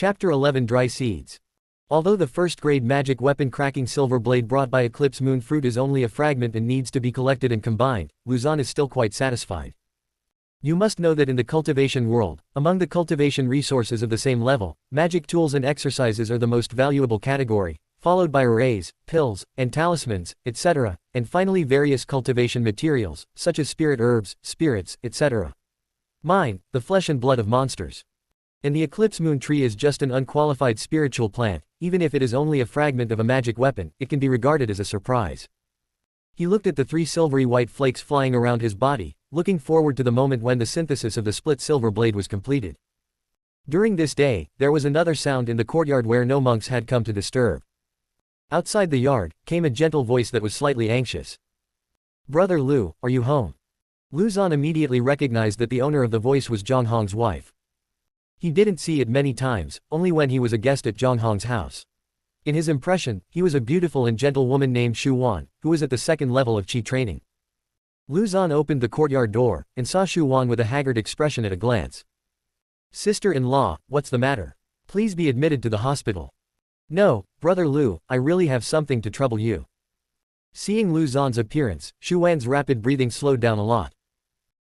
Chapter 11 Dry Seeds. Although the first-grade magic weapon cracking silver blade brought by Eclipse Moon Fruit is only a fragment and needs to be collected and combined, Luzon is still quite satisfied. You must know that in the cultivation world, among the cultivation resources of the same level, magic tools and exercises are the most valuable category, followed by arrays, pills, and talismans, etc., and finally various cultivation materials, such as spirit herbs, spirits, etc. Mine, the flesh and blood of monsters. And the Eclipse Moon Tree is just an unqualified spiritual plant. Even if it is only a fragment of a magic weapon, it can be regarded as a surprise. He looked at the 3 silvery white flakes flying around his body, looking forward to the moment when the synthesis of the split silver blade was completed. During this day, there was another sound in the courtyard where no monks had come to disturb. Outside the yard, came a gentle voice that was slightly anxious. "Brother Lu, are you home?" Luzon immediately recognized that the owner of the voice was Zhang Hong's wife. He didn't see it many times, only when he was a guest at Zhang Hong's house. In his impression, he was a beautiful and gentle woman named Xu Wan, who was at the 2nd level of Qi training. Luzon opened the courtyard door, and saw Xu Wan with a haggard expression at a glance. "Sister-in-law, what's the matter? Please be admitted to the hospital." "No, Brother Lu, I really have something to trouble you." Seeing Luzon's appearance, Xu Wan's rapid breathing slowed down a lot.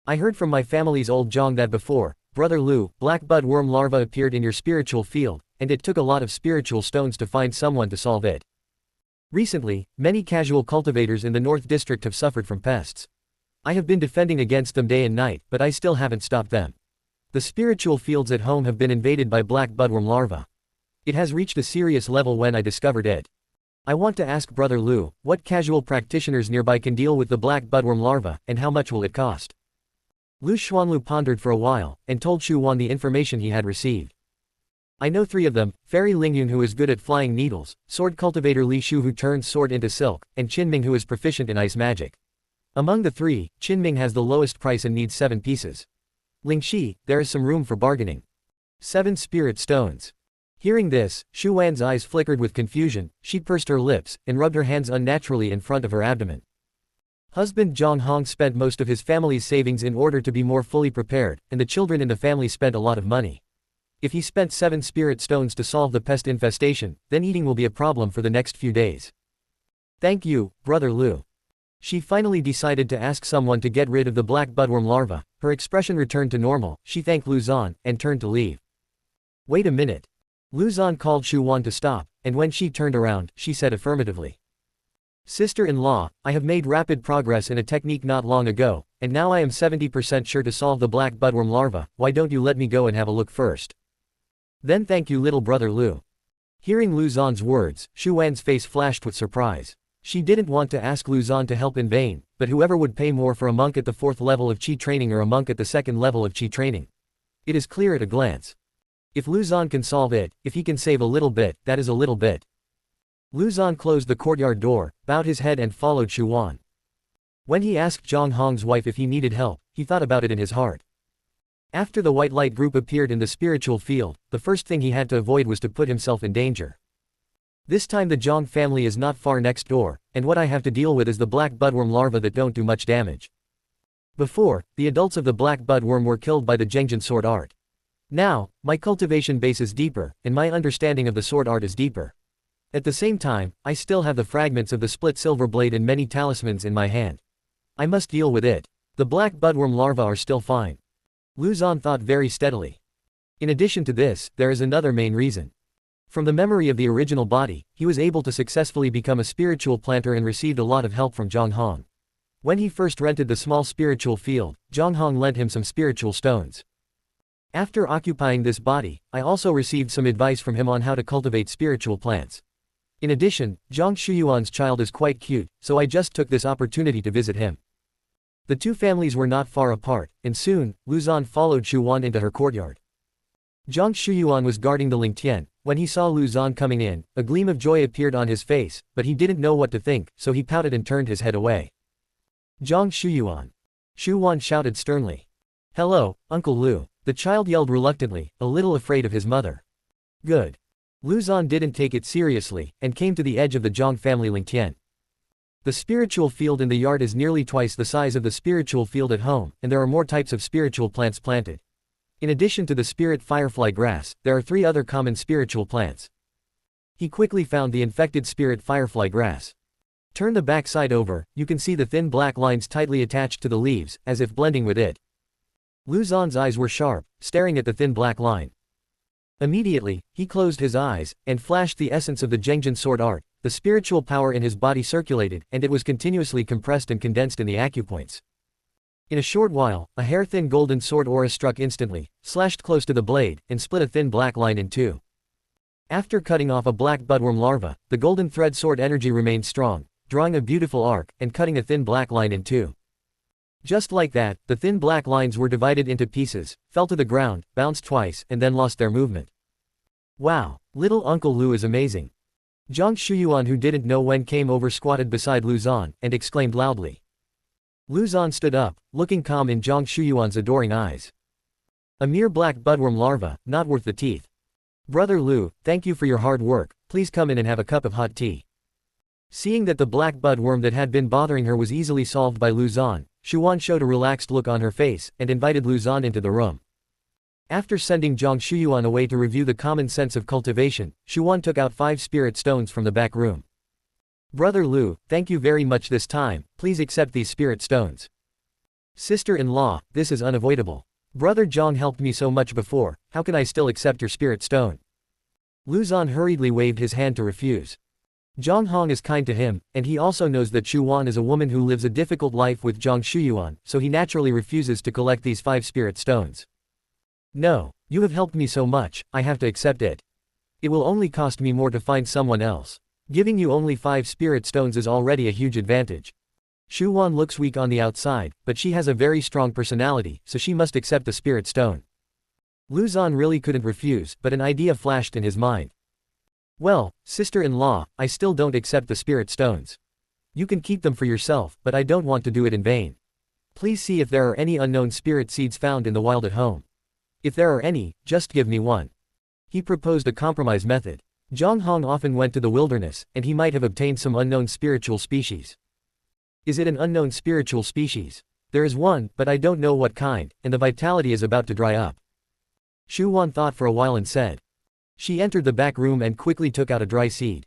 "I heard from my family's old Zhang that before, Brother Lu, black bud worm larva appeared in your spiritual field, and it took a lot of spiritual stones to find someone to solve it. Recently, many casual cultivators in the North District have suffered from pests. I have been defending against them day and night, but I still haven't stopped them. The spiritual fields at home have been invaded by black budworm larva. It has reached a serious level when I discovered it. I want to ask Brother Lu, what casual practitioners nearby can deal with the black budworm larva, and how much will it cost?" Lu Xuanlu pondered for a while, and told Xu Wan the information he had received. "I know 3 of them, Fairy Lingyun who is good at flying needles, sword cultivator Li Shu who turns sword into silk, and Qinming who is proficient in ice magic. Among the 3, Qinming has the lowest price and needs 7 pieces. Lingxi, there is some room for bargaining. 7 spirit stones." Hearing this, Xu Wan's eyes flickered with confusion, she pursed her lips, and rubbed her hands unnaturally in front of her abdomen. Husband Zhang Hong spent most of his family's savings in order to be more fully prepared, and the children in the family spent a lot of money. If he spent 7 spirit stones to solve the pest infestation, then eating will be a problem for the next few days. "Thank you, Brother Lu." She finally decided to ask someone to get rid of the black budworm larva. Her expression returned to normal, she thanked Luzon, and turned to leave. "Wait a minute." Luzon called Xu Wan to stop, and when she turned around, she said affirmatively. "Sister-in-law, I have made rapid progress in a technique not long ago, and now I am 70% sure to solve the black budworm larva. Why don't you let me go and have a look first?" "Then thank you little Brother Lu." Hearing Luzon's words, Xu Wan's face flashed with surprise. She didn't want to ask Luzon to help in vain, but whoever would pay more for a monk at the 4th level of Qi training or a monk at the 2nd level of Qi training? It is clear at a glance. If Luzon can solve it, if he can save a little bit, that is a little bit. Luzon closed the courtyard door, bowed his head and followed Xu Wan. When he asked Zhang Hong's wife if he needed help, he thought about it in his heart. After the white light group appeared in the spiritual field, the first thing he had to avoid was to put himself in danger. This time the Zhang family is not far next door, and what I have to deal with is the black budworm larvae that don't do much damage. Before, the adults of the black budworm were killed by the Zhengjin sword art. Now, my cultivation base is deeper, and my understanding of the sword art is deeper. At the same time, I still have the fragments of the split silver blade and many talismans in my hand. I must deal with it. The black budworm larvae are still fine. Luzon thought very steadily. In addition to this, there is another main reason. From the memory of the original body, he was able to successfully become a spiritual planter and received a lot of help from Zhang Hong. When he first rented the small spiritual field, Zhang Hong lent him some spiritual stones. After occupying this body, I also received some advice from him on how to cultivate spiritual plants. In addition, Zhang Shuyuan's child is quite cute, so I just took this opportunity to visit him. The 2 families were not far apart, and soon, Luzon followed Xu Wan into her courtyard. Zhang Shuyuan was guarding the Lingtian. When he saw Luzon coming in, a gleam of joy appeared on his face, but he didn't know what to think, so he pouted and turned his head away. "Zhang Shuyuan." Xu Wan shouted sternly. "Hello, Uncle Lu." The child yelled reluctantly, a little afraid of his mother. "Good." Luzon didn't take it seriously, and came to the edge of the Zhang family Lingtian. The spiritual field in the yard is nearly twice the size of the spiritual field at home, and there are more types of spiritual plants planted. In addition to the spirit firefly grass, there are 3 other common spiritual plants. He quickly found the infected spirit firefly grass. Turn the back side over, you can see the thin black lines tightly attached to the leaves, as if blending with it. Lu Xan's eyes were sharp, staring at the thin black line. Immediately, he closed his eyes, and flashed the essence of the Zhengjin sword art. The spiritual power in his body circulated, and it was continuously compressed and condensed in the acupoints. In a short while, a hair-thin golden sword aura struck instantly, slashed close to the blade, and split a thin black line in 2. After cutting off a black budworm larva, the golden thread sword energy remained strong, drawing a beautiful arc, and cutting a thin black line in 2. Just like that, the thin black lines were divided into pieces, fell to the ground, bounced twice, and then lost their movement. Wow, little Uncle Lu is amazing. Zhang Shuyuan, who didn't know when, came over, squatted beside Lu Xan, and exclaimed loudly. Lu Xan stood up, looking calm in Zhang Shuyuan's adoring eyes. A mere black budworm larva, not worth the teeth. Brother Lu, thank you for your hard work, please come in and have a cup of hot tea. Seeing that the black budworm that had been bothering her was easily solved by Lu Xan, Shuwan showed a relaxed look on her face, and invited Lu Xan into the room. After sending Zhang Shuyuan away to review the common sense of cultivation, Shuwan took out 5 spirit stones from the back room. Brother Lu, thank you very much this time, please accept these spirit stones. Sister-in-law, this is unavoidable. Brother Zhang helped me so much before, how can I still accept your spirit stone? Lu Xan hurriedly waved his hand to refuse. Zhang Hong is kind to him, and he also knows that Shu Wan is a woman who lives a difficult life with Zhang Shuyuan, so he naturally refuses to collect these 5 spirit stones. No, you have helped me so much, I have to accept it. It will only cost me more to find someone else. Giving you only 5 spirit stones is already a huge advantage. Shu Wan looks weak on the outside, but she has a very strong personality, so she must accept the spirit stone. Lu Xan really couldn't refuse, but an idea flashed in his mind. Well, sister-in-law, I still don't accept the spirit stones. You can keep them for yourself, but I don't want to do it in vain. Please see if there are any unknown spirit seeds found in the wild at home. If there are any, just give me one. He proposed a compromise method. Zhang Hong often went to the wilderness, and he might have obtained some unknown spiritual species. Is it an unknown spiritual species? There is one, but I don't know what kind, and the vitality is about to dry up. Shu Wan thought for a while and said. She entered the back room and quickly took out a dry seed.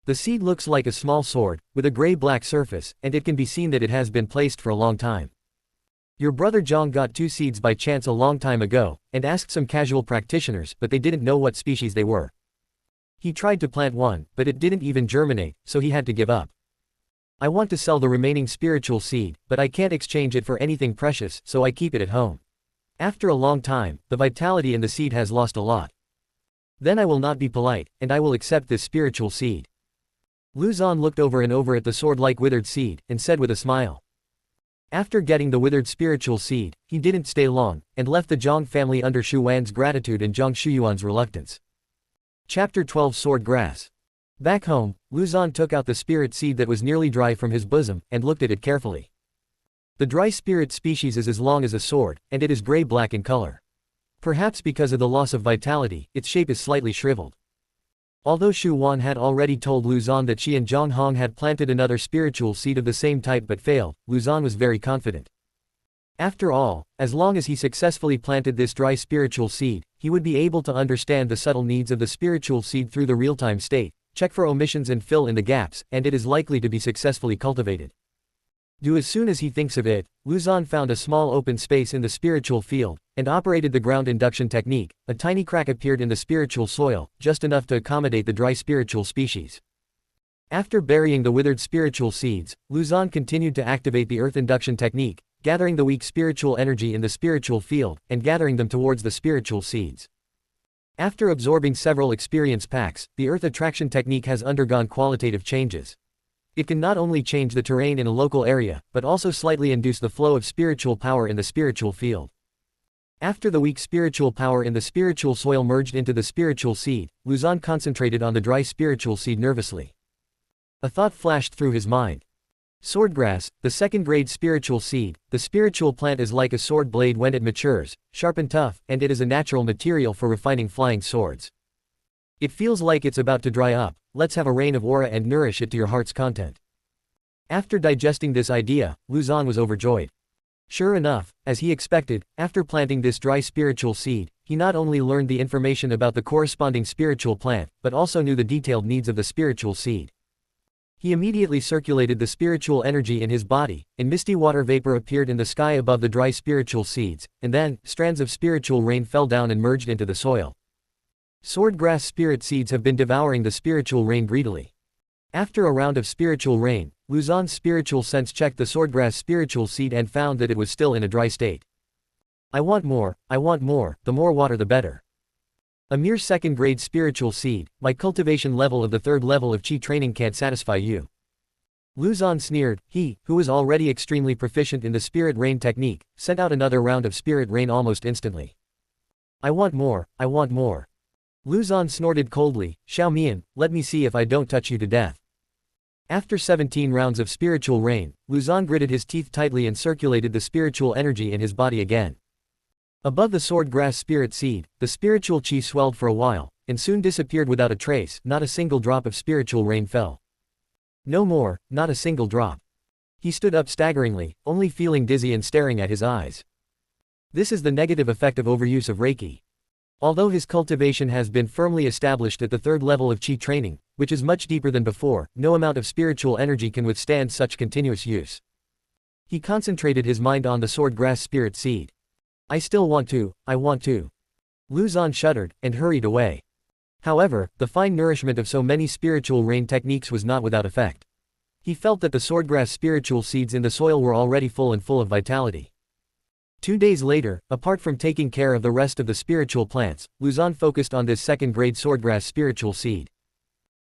The seed looks like a small sword, with a gray-black surface, and it can be seen that it has been placed for a long time. Your brother Zhang got 2 seeds by chance a long time ago, and asked some casual practitioners, but they didn't know what species they were. He tried to plant one, but it didn't even germinate, so he had to give up. I want to sell the remaining spiritual seed, but I can't exchange it for anything precious, so I keep it at home. After a long time, the vitality in the seed has lost a lot. Then I will not be polite, and I will accept this spiritual seed. Lu Xan looked over and over at the sword-like withered seed, and said with a smile. After getting the withered spiritual seed, he didn't stay long, and left the Zhang family under Shu Wan's gratitude and Zhang Shuyuan's reluctance. Chapter 12 Sword Grass. Back home, Lu Xan took out the spirit seed that was nearly dry from his bosom, and looked at it carefully. The dry spirit species is as long as a sword, and it is gray-black in color. Perhaps because of the loss of vitality, its shape is slightly shriveled. Although Shu Wan had already told Lu Xan that she and Zhang Hong had planted another spiritual seed of the same type but failed, Lu Xan was very confident. After all, as long as he successfully planted this dry spiritual seed, he would be able to understand the subtle needs of the spiritual seed through the real-time state, check for omissions and fill in the gaps, and it is likely to be successfully cultivated. As soon as he thinks of it, Lu Xan found a small open space in the spiritual field, and operated the ground induction technique. A tiny crack appeared in the spiritual soil, just enough to accommodate the dry spiritual species. After burying the withered spiritual seeds, Lu Xan continued to activate the earth induction technique, gathering the weak spiritual energy in the spiritual field, and gathering them towards the spiritual seeds. After absorbing several experience packs, the earth attraction technique has undergone qualitative changes. It can not only change the terrain in a local area, but also slightly induce the flow of spiritual power in the spiritual field. After the weak spiritual power in the spiritual soil merged into the spiritual seed, Lu Xan concentrated on the dry spiritual seed nervously. A thought flashed through his mind. Swordgrass, the second-grade spiritual seed. The spiritual plant is like a sword blade when it matures, sharp and tough, and it is a natural material for refining flying swords. It feels like it's about to dry up. Let's have a rain of aura and nourish it to your heart's content. After digesting this idea, Lu Xan was overjoyed. Sure enough, as he expected, after planting this dry spiritual seed, he not only learned the information about the corresponding spiritual plant, but also knew the detailed needs of the spiritual seed. He immediately circulated the spiritual energy in his body, and misty water vapor appeared in the sky above the dry spiritual seeds, and then, strands of spiritual rain fell down and merged into the soil. Swordgrass spirit seeds have been devouring the spiritual rain greedily. After a round of spiritual rain, Luzon's spiritual sense checked the swordgrass spiritual seed and found that it was still in a dry state. I want more, the more water the better. A mere second-grade spiritual seed, my cultivation level of the third level of Qi training can't satisfy you. Luzon sneered. He, who was already extremely proficient in the spirit rain technique, sent out another round of spirit rain almost instantly. I want more. Luzon snorted coldly. Xiaomian, let me see if I don't touch you to death. After 17 rounds of spiritual rain, Luzon gritted his teeth tightly and circulated the spiritual energy in his body again. Above the swordgrass spirit seed, the spiritual qi swelled for a while, and soon disappeared without a trace. Not a single drop of spiritual rain fell. No more, not a single drop. He stood up staggeringly, only feeling dizzy and staring at his eyes. This is the negative effect of overuse of Reiki. Although his cultivation has been firmly established at the third level of Qi training, which is much deeper than before, no amount of spiritual energy can withstand such continuous use. He concentrated his mind on the swordgrass spirit seed. I still want to. Luzon shuddered, and hurried away. However, the fine nourishment of so many spiritual rain techniques was not without effect. He felt that the swordgrass spiritual seeds in the soil were already full of vitality. 2 days later, apart from taking care of the rest of the spiritual plants, Luzon focused on this second-grade swordgrass spiritual seed.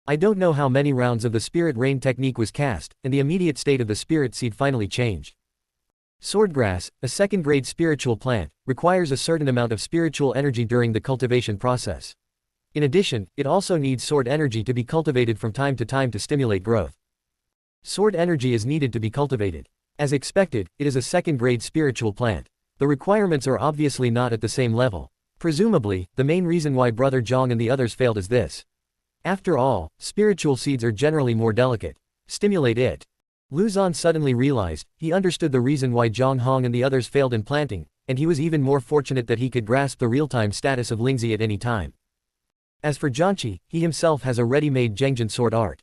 I don't know how many rounds of the spirit rain technique was cast, and the immediate state of the spirit seed finally changed. Swordgrass, a second-grade spiritual plant, requires a certain amount of spiritual energy during the cultivation process. In addition, it also needs sword energy to be cultivated from time to stimulate growth. Sword energy is needed to be cultivated. As expected, it is a second-grade spiritual plant. The requirements are obviously not at the same level. Presumably, the main reason why Brother Zhang and the others failed is this. After all, spiritual seeds are generally more delicate. Stimulate it. Luzon suddenly realized, he understood the reason why Zhang Hong and the others failed in planting, and he was even more fortunate that he could grasp the real-time status of Lingzi at any time. As for Jianqi, he himself has a ready-made Zhengjin sword art.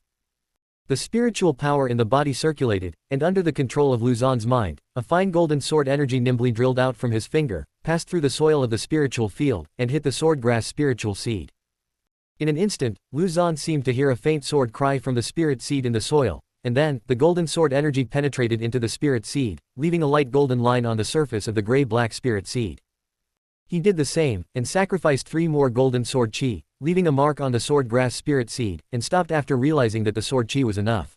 The spiritual power in the body circulated, and under the control of Luzon's mind, a fine golden sword energy nimbly drilled out from his finger, passed through the soil of the spiritual field, and hit the swordgrass spiritual seed. In an instant, Luzon seemed to hear a faint sword cry from the spirit seed in the soil, and then, the golden sword energy penetrated into the spirit seed, leaving a light golden line on the surface of the gray-black spirit seed. He did the same, and sacrificed 3 more golden sword qi, leaving a mark on the swordgrass spirit seed, and stopped after realizing that the sword qi was enough.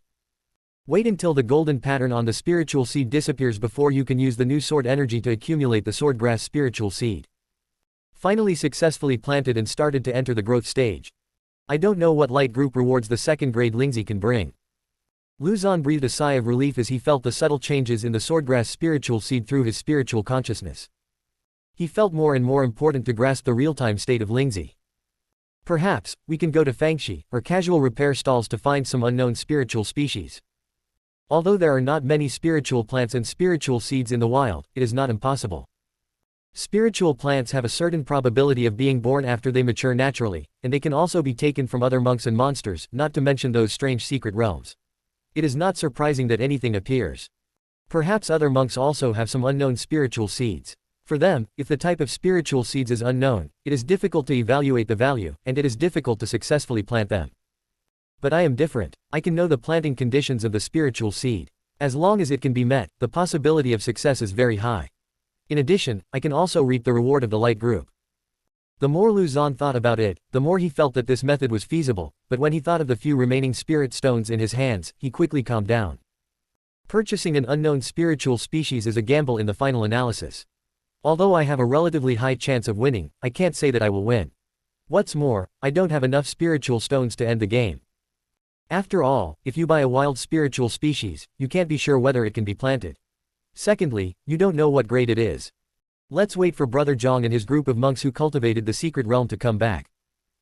Wait until the golden pattern on the spiritual seed disappears before you can use the new sword energy to accumulate the swordgrass spiritual seed. Finally successfully planted and started to enter the growth stage. I don't know what light group rewards the second-grade Lingzi can bring. Luzon breathed a sigh of relief as he felt the subtle changes in the swordgrass spiritual seed through his spiritual consciousness. He felt more and more important to grasp the real-time state of Lingzi. Perhaps, we can go to Fangxi, or casual repair stalls to find some unknown spiritual species. Although there are not many spiritual plants and spiritual seeds in the wild, it is not impossible. Spiritual plants have a certain probability of being born after they mature naturally, and they can also be taken from other monks and monsters, not to mention those strange secret realms. It is not surprising that anything appears. Perhaps other monks also have some unknown spiritual seeds. For them, if the type of spiritual seeds is unknown, it is difficult to evaluate the value, and it is difficult to successfully plant them. But I am different. I can know the planting conditions of the spiritual seed. As long as it can be met, the possibility of success is very high. In addition, I can also reap the reward of the light group. The more Luzon thought about it, the more he felt that this method was feasible, but when he thought of the few remaining spirit stones in his hands, he quickly calmed down. Purchasing an unknown spiritual species is a gamble in the final analysis. Although I have a relatively high chance of winning, I can't say that I will win. What's more, I don't have enough spiritual stones to end the game. After all, if you buy a wild spiritual species, you can't be sure whether it can be planted. Secondly, you don't know what grade it is. Let's wait for Brother Zhang and his group of monks who cultivated the secret realm to come back.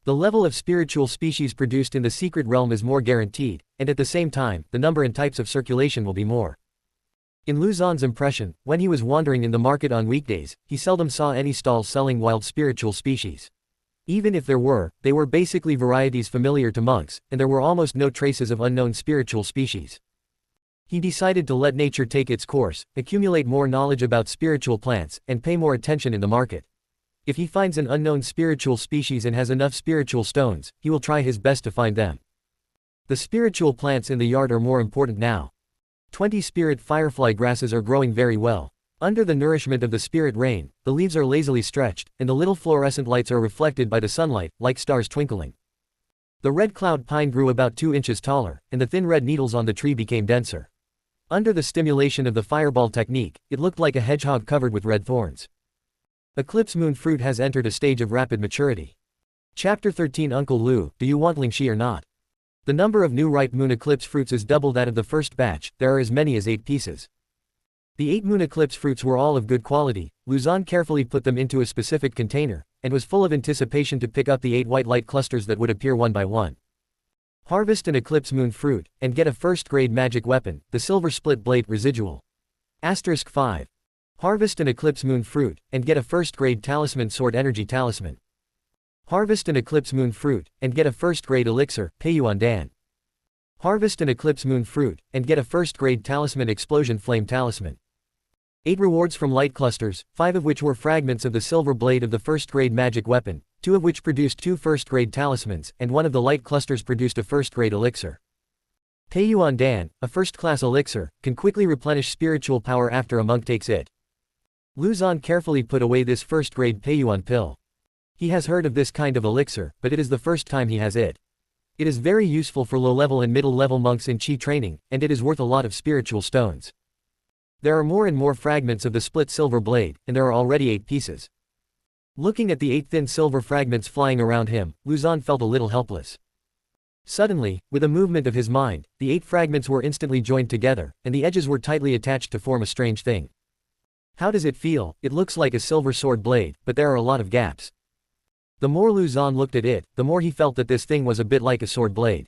The level of spiritual species produced in the secret realm is more guaranteed, and at the same time, the number and types of circulation will be more. In Luzon's impression, when he was wandering in the market on weekdays, he seldom saw any stalls selling wild spiritual species. Even if there were, they were basically varieties familiar to monks, and there were almost no traces of unknown spiritual species. He decided to let nature take its course, accumulate more knowledge about spiritual plants, and pay more attention in the market. If he finds an unknown spiritual species and has enough spiritual stones, he will try his best to find them. The spiritual plants in the yard are more important now. 20 spirit firefly grasses are growing very well. Under the nourishment of the spirit rain, the leaves are lazily stretched, and the little fluorescent lights are reflected by the sunlight, like stars twinkling. The red cloud pine grew about 2 inches taller, and the thin red needles on the tree became denser. Under the stimulation of the fireball technique, it looked like a hedgehog covered with red thorns. Eclipse moon fruit has entered a stage of rapid maturity. Chapter 13 Uncle Lu, do you want lingxi or not? The number of new ripe moon eclipse fruits is double that of the first batch, there are as many as 8 pieces. The 8 moon eclipse fruits were all of good quality. Luzon carefully put them into a specific container, and was full of anticipation to pick up the 8 white light clusters that would appear one by one. Harvest an eclipse moon fruit, and get a first-grade magic weapon, the silver split blade residual. Asterisk 5. Harvest an eclipse moon fruit, and get a first-grade talisman sword energy talisman. Harvest an eclipse moon fruit, and get a first-grade elixir, Peiyuan Dan. Harvest an eclipse moon fruit, and get a first-grade talisman explosion flame talisman. 8 rewards from light clusters, 5 of which were fragments of the silver blade of the first-grade magic weapon, 2 of which produced 2 first-grade talismans, and 1 of the light clusters produced a first-grade elixir. Peiyuan Dan, a first-class elixir, can quickly replenish spiritual power after a monk takes it. Luzon carefully put away this first-grade Peiyuan pill. He has heard of this kind of elixir, but it is the first time he has it. It is very useful for low-level and middle-level monks in Qi training, and it is worth a lot of spiritual stones. There are more and more fragments of the split silver blade, and there are already 8 pieces. Looking at the 8 thin silver fragments flying around him, Luzon felt a little helpless. Suddenly, with a movement of his mind, the 8 fragments were instantly joined together, and the edges were tightly attached to form a strange thing. How does it feel? It looks like a silver sword blade, but there are a lot of gaps. The more Luzon looked at it, the more he felt that this thing was a bit like a sword blade.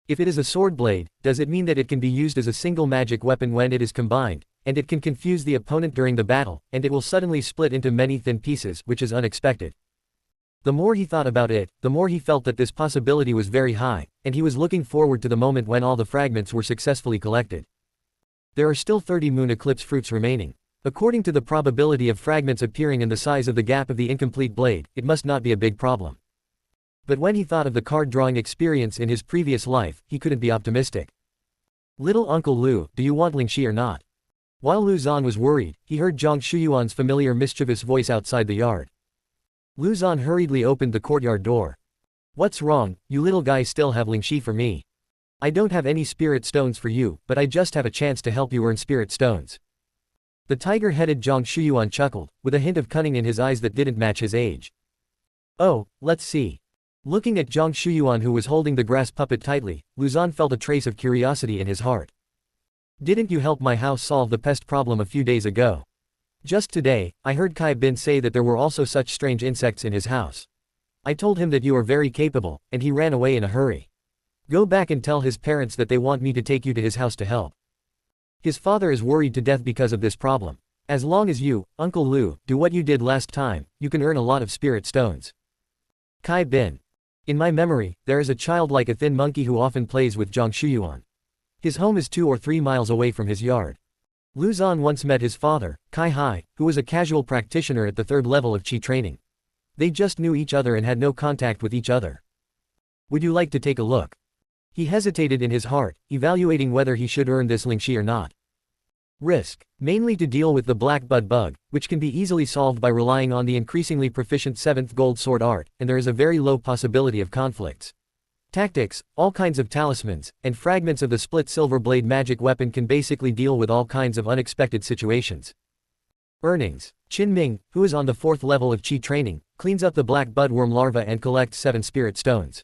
If it is a sword blade, does it mean that it can be used as a single magic weapon when it is combined, and it can confuse the opponent during the battle, and it will suddenly split into many thin pieces, which is unexpected? The more he thought about it, the more he felt that this possibility was very high, and he was looking forward to the moment when all the fragments were successfully collected. There are still 30 moon eclipse fruits remaining. According to the probability of fragments appearing in the size of the gap of the incomplete blade, it must not be a big problem. But when he thought of the card-drawing experience in his previous life, he couldn't be optimistic. Little Uncle Lu, do you want lingxi or not? While Luzon was worried, he heard Zhang Shuyuan's familiar mischievous voice outside the yard. Luzon hurriedly opened the courtyard door. What's wrong? You little guy still have lingxi for me. I don't have any spirit stones for you, but I just have a chance to help you earn spirit stones. The tiger-headed Zhang Shuyuan chuckled, with a hint of cunning in his eyes that didn't match his age. Oh, let's see. Looking at Zhang Shuyuan, who was holding the grass puppet tightly, Luzon felt a trace of curiosity in his heart. Didn't you help my house solve the pest problem a few days ago? Just today, I heard Kai Bin say that there were also such strange insects in his house. I told him that you are very capable, and he ran away in a hurry. Go back and tell his parents that they want me to take you to his house to help. His father is worried to death because of this problem. As long as you, Uncle Lu, do what you did last time, you can earn a lot of spirit stones. Kai Bin. In my memory, there is a child like a thin monkey who often plays with Zhang Shuyuan. His home is 2 or 3 miles away from his yard. Luzon once met his father, Kai Hai, who was a casual practitioner at the 3rd level of Qi training. They just knew each other and had no contact with each other. Would you like to take a look? He hesitated in his heart, evaluating whether he should earn this lingxi or not. Risk. Mainly to deal with the black bud bug, which can be easily solved by relying on the increasingly proficient 7th gold sword art, and there is a very low possibility of conflicts. Tactics, all kinds of talismans, and fragments of the split silver blade magic weapon can basically deal with all kinds of unexpected situations. Earnings. Qin Ming, who is on the 4th level of Qi training, cleans up the black budworm larva and collects 7 spirit stones.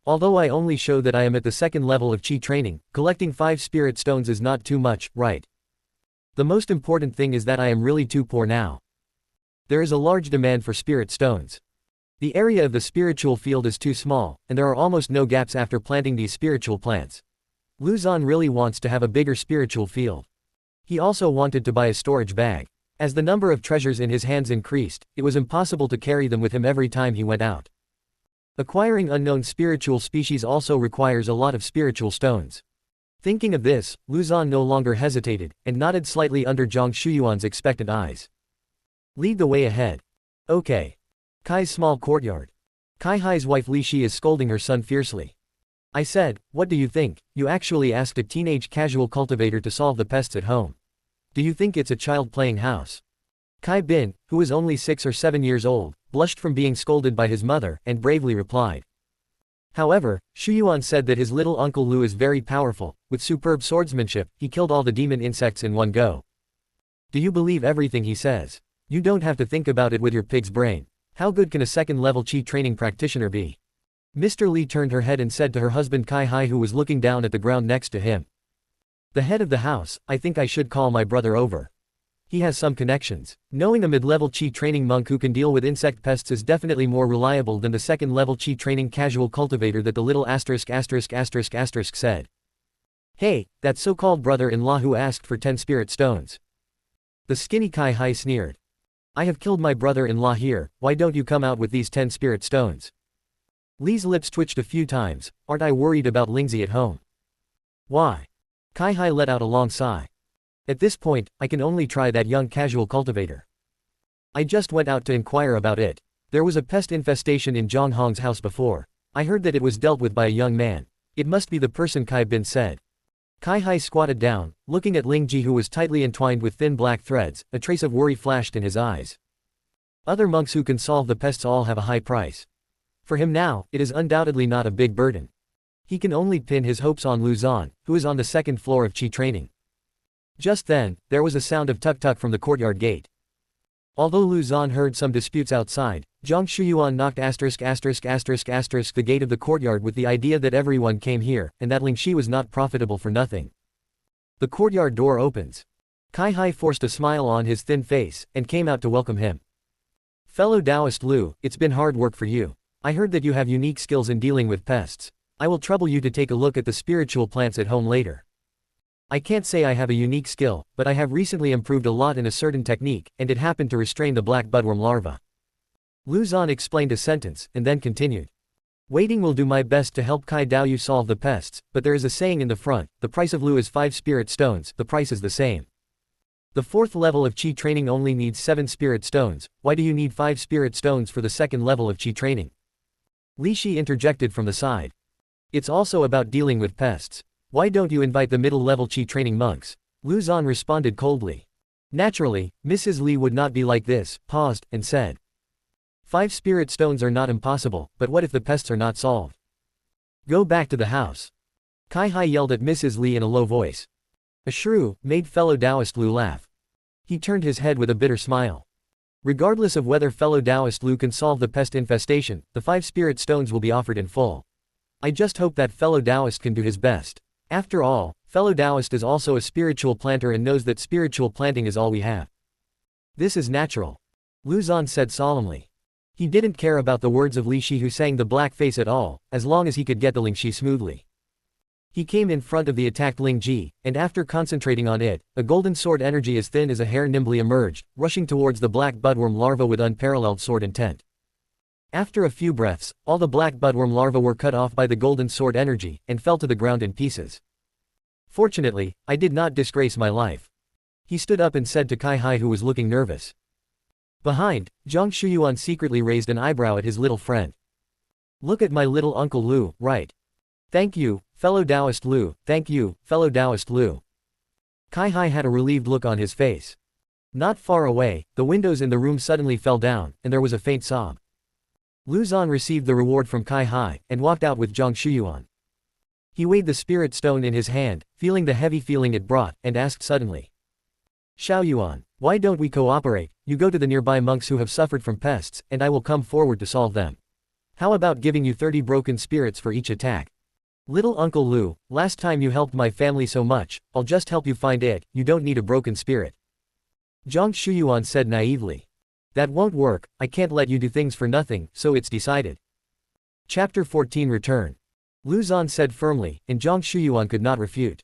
Although I only show that I am at the 2nd level of Qi training, collecting 5 spirit stones is not too much, right? The most important thing is that I am really too poor now. There is a large demand for spirit stones. The area of the spiritual field is too small, and there are almost no gaps after planting these spiritual plants. Luzon really wants to have a bigger spiritual field. He also wanted to buy a storage bag. As the number of treasures in his hands increased, it was impossible to carry them with him every time he went out. Acquiring unknown spiritual species also requires a lot of spiritual stones. Thinking of this, Lu Zhan no longer hesitated, and nodded slightly under Zhang Shuyuan's expectant eyes. Lead the way ahead. Okay. Kai's small courtyard. Kai Hai's wife Li Shi is scolding her son fiercely. I said, what do you think? You actually asked a teenage casual cultivator to solve the pests at home. Do you think it's a child playing house? Kai Bin, who was only 6 or 7 years old, blushed from being scolded by his mother, and bravely replied. However, Shuyuan said that his little uncle Lu is very powerful. With superb swordsmanship, he killed all the demon insects in one go. Do you believe everything he says? You don't have to think about it with your pig's brain. How good can a second-level Qi training practitioner be? Mr. Li turned her head and said to her husband Kai Hai, who was looking down at the ground next to him. The head of the house, I think I should call my brother over. He has some connections. Knowing a mid-level Qi training monk who can deal with insect pests is definitely more reliable than the second-level Qi training casual cultivator that the little **** said. Hey, that so-called brother-in-law who asked for 10 spirit stones. The skinny Kai Hai sneered. I have killed my brother-in-law here, why don't you come out with these 10 spirit stones? Li's lips twitched a few times. Aren't I worried about Lingzi at home? Why? Kai Hai let out a long sigh. At this point, I can only try that young casual cultivator. I just went out to inquire about it. There was a pest infestation in Zhang Hong's house before. I heard that it was dealt with by a young man. It must be the person Kai Bin said. Kai Hai squatted down, looking at Ling Ji, who was tightly entwined with thin black threads. A trace of worry flashed in his eyes. Other monks who can solve the pests all have a high price. For him now, it is undoubtedly not a big burden. He can only pin his hopes on Lu Zhan, who is on the second floor of Qi training. Just then, there was a sound of tuk-tuk from the courtyard gate. Although Lu Zhan heard some disputes outside, Zhang Shuyuan knocked **** the gate of the courtyard with the idea that everyone came here, and that Ling Shi was not profitable for nothing. The courtyard door opens. Kai Hai forced a smile on his thin face, and came out to welcome him. Fellow Taoist Lu, it's been hard work for you. I heard that you have unique skills in dealing with pests. I will trouble you to take a look at the spiritual plants at home later. I can't say I have a unique skill, but I have recently improved a lot in a certain technique, and it happened to restrain the black budworm larva. Lu Zhan explained a sentence, and then continued. Waiting will do my best to help Kai Dao you solve the pests, but there is a saying in the front, the price of Lu is 5 spirit stones, the price is the same. The 4th level of Qi training only needs 7 spirit stones, why do you need 5 spirit stones for the 2nd level of Qi training? Li Shi interjected from the side. It's also about dealing with pests. Why don't you invite the middle-level Qi training monks? Lu Zhan responded coldly. Naturally, Mrs. Li would not be like this, paused, and said. 5 spirit stones are not impossible, but what if the pests are not solved? Go back to the house. Kai Hai yelled at Mrs. Li in a low voice. A shrew made fellow Taoist Lu laugh. He turned his head with a bitter smile. Regardless of whether fellow Taoist Lu can solve the pest infestation, the 5 spirit stones will be offered in full. I just hope that fellow Taoist can do his best. After all, fellow Taoist is also a spiritual planter and knows that spiritual planting is all we have. This is natural. Lu Zhan said solemnly. He didn't care about the words of Li Shi who sang the black face at all, as long as he could get the Ling Shi smoothly. He came in front of the attacked Ling Ji, and after concentrating on it, a golden sword energy as thin as a hair nimbly emerged, rushing towards the black budworm larva with unparalleled sword intent. After a few breaths, all the black budworm larvae were cut off by the golden sword energy, and fell to the ground in pieces. Fortunately, I did not disgrace my life. He stood up and said to Kai Hai, who was looking nervous. Behind, Zhang Shuyuan secretly raised an eyebrow at his little friend. Look at my little uncle Lu, right? Thank you, fellow Taoist Lu, thank you, fellow Taoist Lu. Kai Hai had a relieved look on his face. Not far away, the windows in the room suddenly fell down, and there was a faint sob. Lu Zhan received the reward from Kai Hai, and walked out with Zhang Shuyuan. He weighed the spirit stone in his hand, feeling the heavy feeling it brought, and asked suddenly. Xiaoyuan, why don't we cooperate? You go to the nearby monks who have suffered from pests, and I will come forward to solve them. How about giving you 30 broken spirits for each attack? Little Uncle Lu, last time you helped my family so much, I'll just help you find it, you don't need a broken spirit. Zhang Shuyuan said naively. That won't work, I can't let you do things for nothing, so it's decided. Chapter 14 Return. Lu Zhan said firmly, and Zhang Shuyuan could not refute.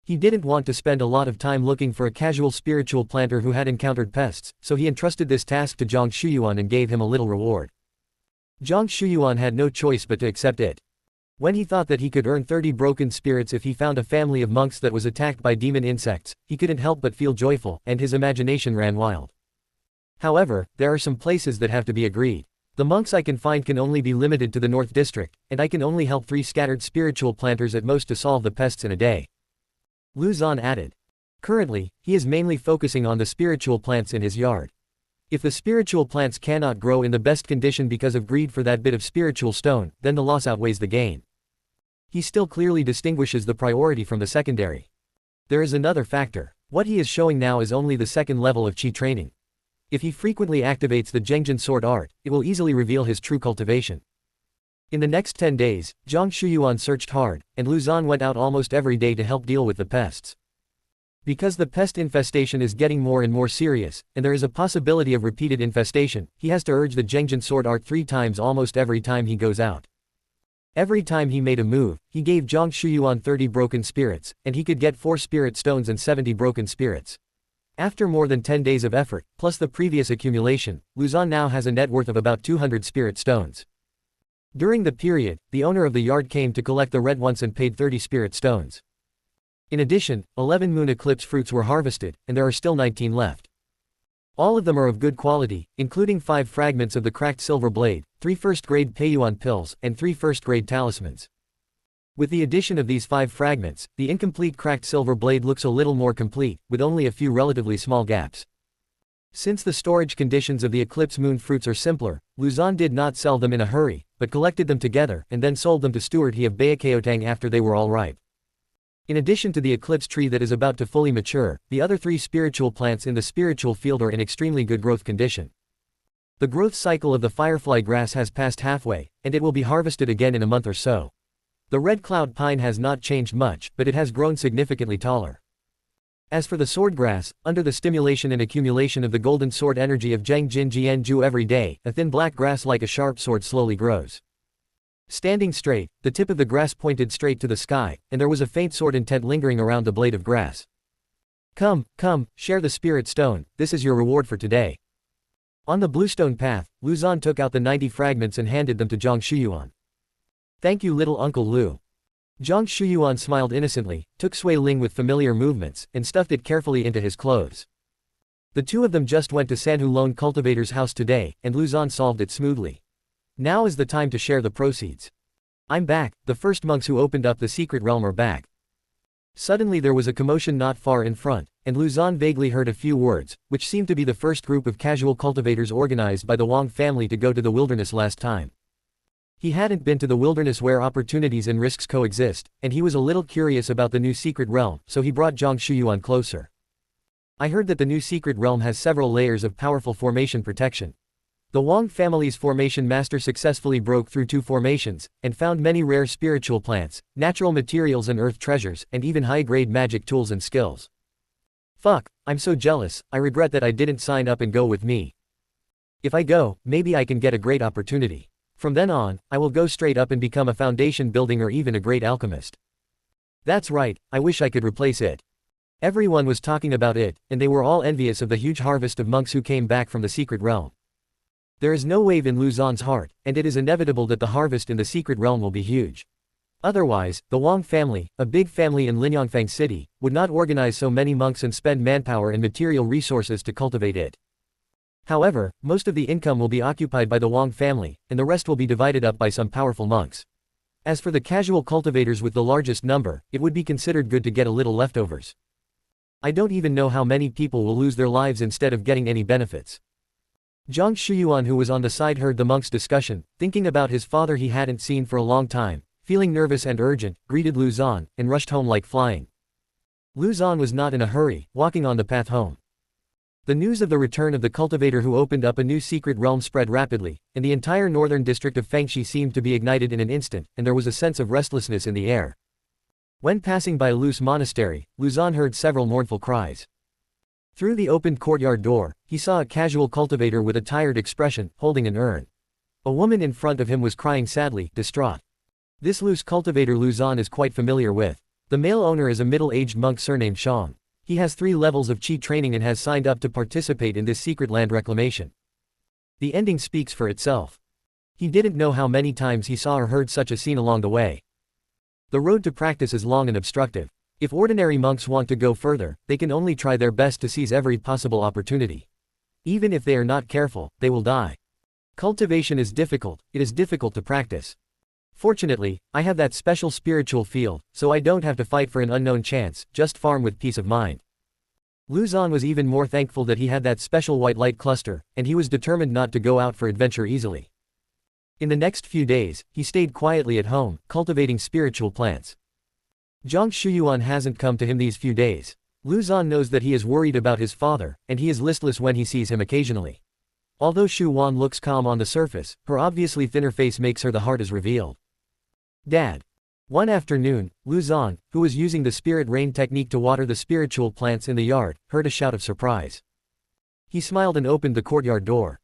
He didn't want to spend a lot of time looking for a casual spiritual planter who had encountered pests, so he entrusted this task to Zhang Shuyuan and gave him a little reward. Zhang Shuyuan had no choice but to accept it. When he thought that he could earn 30 broken spirits if he found a family of monks that was attacked by demon insects, he couldn't help but feel joyful, and his imagination ran wild. However, there are some places that have to be agreed. The monks I can find can only be limited to the North District, and I can only help 3 scattered spiritual planters at most to solve the pests in a day. Lu Zhan added. Currently, he is mainly focusing on the spiritual plants in his yard. If the spiritual plants cannot grow in the best condition because of greed for that bit of spiritual stone, then the loss outweighs the gain. He still clearly distinguishes the priority from the secondary. There is another factor. What he is showing now is only the second level of Qi training. If he frequently activates the Zhengjin sword art, it will easily reveal his true cultivation. In the next 10 days, Zhang Shuyuan searched hard, and Lu Zhan went out almost every day to help deal with the pests. Because the pest infestation is getting more and more serious, and there is a possibility of repeated infestation, he has to urge the Zhengjin sword art 3 times almost every time he goes out. Every time he made a move, he gave Zhang Shuyuan 30 broken spirits, and he could get 4 spirit stones and 70 broken spirits. After more than 10 days of effort, plus the previous accumulation, Lu Zhan now has a net worth of about 200 spirit stones. During the period, the owner of the yard came to collect the red ones and paid 30 spirit stones. In addition, 11 moon eclipse fruits were harvested, and there are still 19 left. All of them are of good quality, including 5 fragments of the cracked silver blade, 3 first-grade Peiyuan pills, and 3 first-grade talismans. With the addition of these 5 fragments, the incomplete cracked silver blade looks a little more complete, with only a few relatively small gaps. Since the storage conditions of the eclipse moon fruits are simpler, Lu Zhan did not sell them in a hurry, but collected them together and then sold them to Steward He of Baekotang after they were all ripe. In addition to the eclipse tree that is about to fully mature, the other 3 spiritual plants in the spiritual field are in extremely good growth condition. The growth cycle of the firefly grass has passed halfway, and it will be harvested again in a month or so. The red cloud pine has not changed much, but it has grown significantly taller. As for the swordgrass, under the stimulation and accumulation of the golden sword energy of Zheng Jin Jianju every day, a thin black grass like a sharp sword slowly grows. Standing straight, the tip of the grass pointed straight to the sky, and there was a faint sword intent lingering around the blade of grass. Come, come, share the spirit stone, this is your reward for today. On the bluestone path, Lu Zhan took out the 90 fragments and handed them to Zhang Shuyuan. Thank you little Uncle Lu. Zhang Shuyuan smiled innocently, took Sui Ling with familiar movements, and stuffed it carefully into his clothes. The 2 of them just went to Sanhu Lone Cultivator's house today, and Lu Zhan solved it smoothly. Now is the time to share the proceeds. I'm back, the first monks who opened up the secret realm are back. Suddenly there was a commotion not far in front, and Lu Zhan vaguely heard a few words, which seemed to be the first group of casual cultivators organized by the Wang family to go to the wilderness last time. He hadn't been to the wilderness where opportunities and risks coexist, and he was a little curious about the new secret realm, so he brought Zhang Shuyuan closer. I heard that the new secret realm has several layers of powerful formation protection. The Wang family's formation master successfully broke through 2 formations, and found many rare spiritual plants, natural materials and earth treasures, and even high-grade magic tools and skills. Fuck, I'm so jealous, I regret that I didn't sign up and go with me. If I go, maybe I can get a great opportunity. From then on, I will go straight up and become a foundation building or even a great alchemist. That's right, I wish I could replace it. Everyone was talking about it, and they were all envious of the huge harvest of monks who came back from the secret realm. There is no wave in Lu Zhan's heart, and it is inevitable that the harvest in the secret realm will be huge. Otherwise, the Wang family, a big family in Linyangfang City, would not organize so many monks and spend manpower and material resources to cultivate it. However, most of the income will be occupied by the Wang family, and the rest will be divided up by some powerful monks. As for the casual cultivators with the largest number, it would be considered good to get a little leftovers. I don't even know how many people will lose their lives instead of getting any benefits. Zhang Shuyuan, who was on the side, heard the monks' discussion, thinking about his father he hadn't seen for a long time, feeling nervous and urgent, greeted Lu Zhan, and rushed home like flying. Lu Zhan was not in a hurry, walking on the path home. The news of the return of the cultivator who opened up a new secret realm spread rapidly, and the entire northern district of Fangxi seemed to be ignited in an instant, and there was a sense of restlessness in the air. When passing by a loose monastery, Lu Zhan heard several mournful cries. Through the opened courtyard door, he saw a casual cultivator with a tired expression, holding an urn. A woman in front of him was crying sadly, distraught. This loose cultivator Lu Zhan is quite familiar with. The male owner is a middle-aged monk surnamed Shang. He has 3 levels of chi training and has signed up to participate in this secret land reclamation. The ending speaks for itself. He didn't know how many times he saw or heard such a scene along the way. The road to practice is long and obstructive. If ordinary monks want to go further, they can only try their best to seize every possible opportunity. Even if they are not careful, they will die. Cultivation is difficult, it is difficult to practice. Fortunately, I have that special spiritual field, so I don't have to fight for an unknown chance, just farm with peace of mind. Lu Zan was even more thankful that he had that special white light cluster, and he was determined not to go out for adventure easily. In the next few days, he stayed quietly at home, cultivating spiritual plants. Zhang Shuyuan hasn't come to him these few days. Lu Zan knows that he is worried about his father, and he is listless when he sees him occasionally. Although Shu Wan looks calm on the surface, her obviously thinner face makes her the heart is revealed. Dad. One afternoon, Lu Zan, who was using the spirit rain technique to water the spiritual plants in the yard, heard a shout of surprise. He smiled and opened the courtyard door.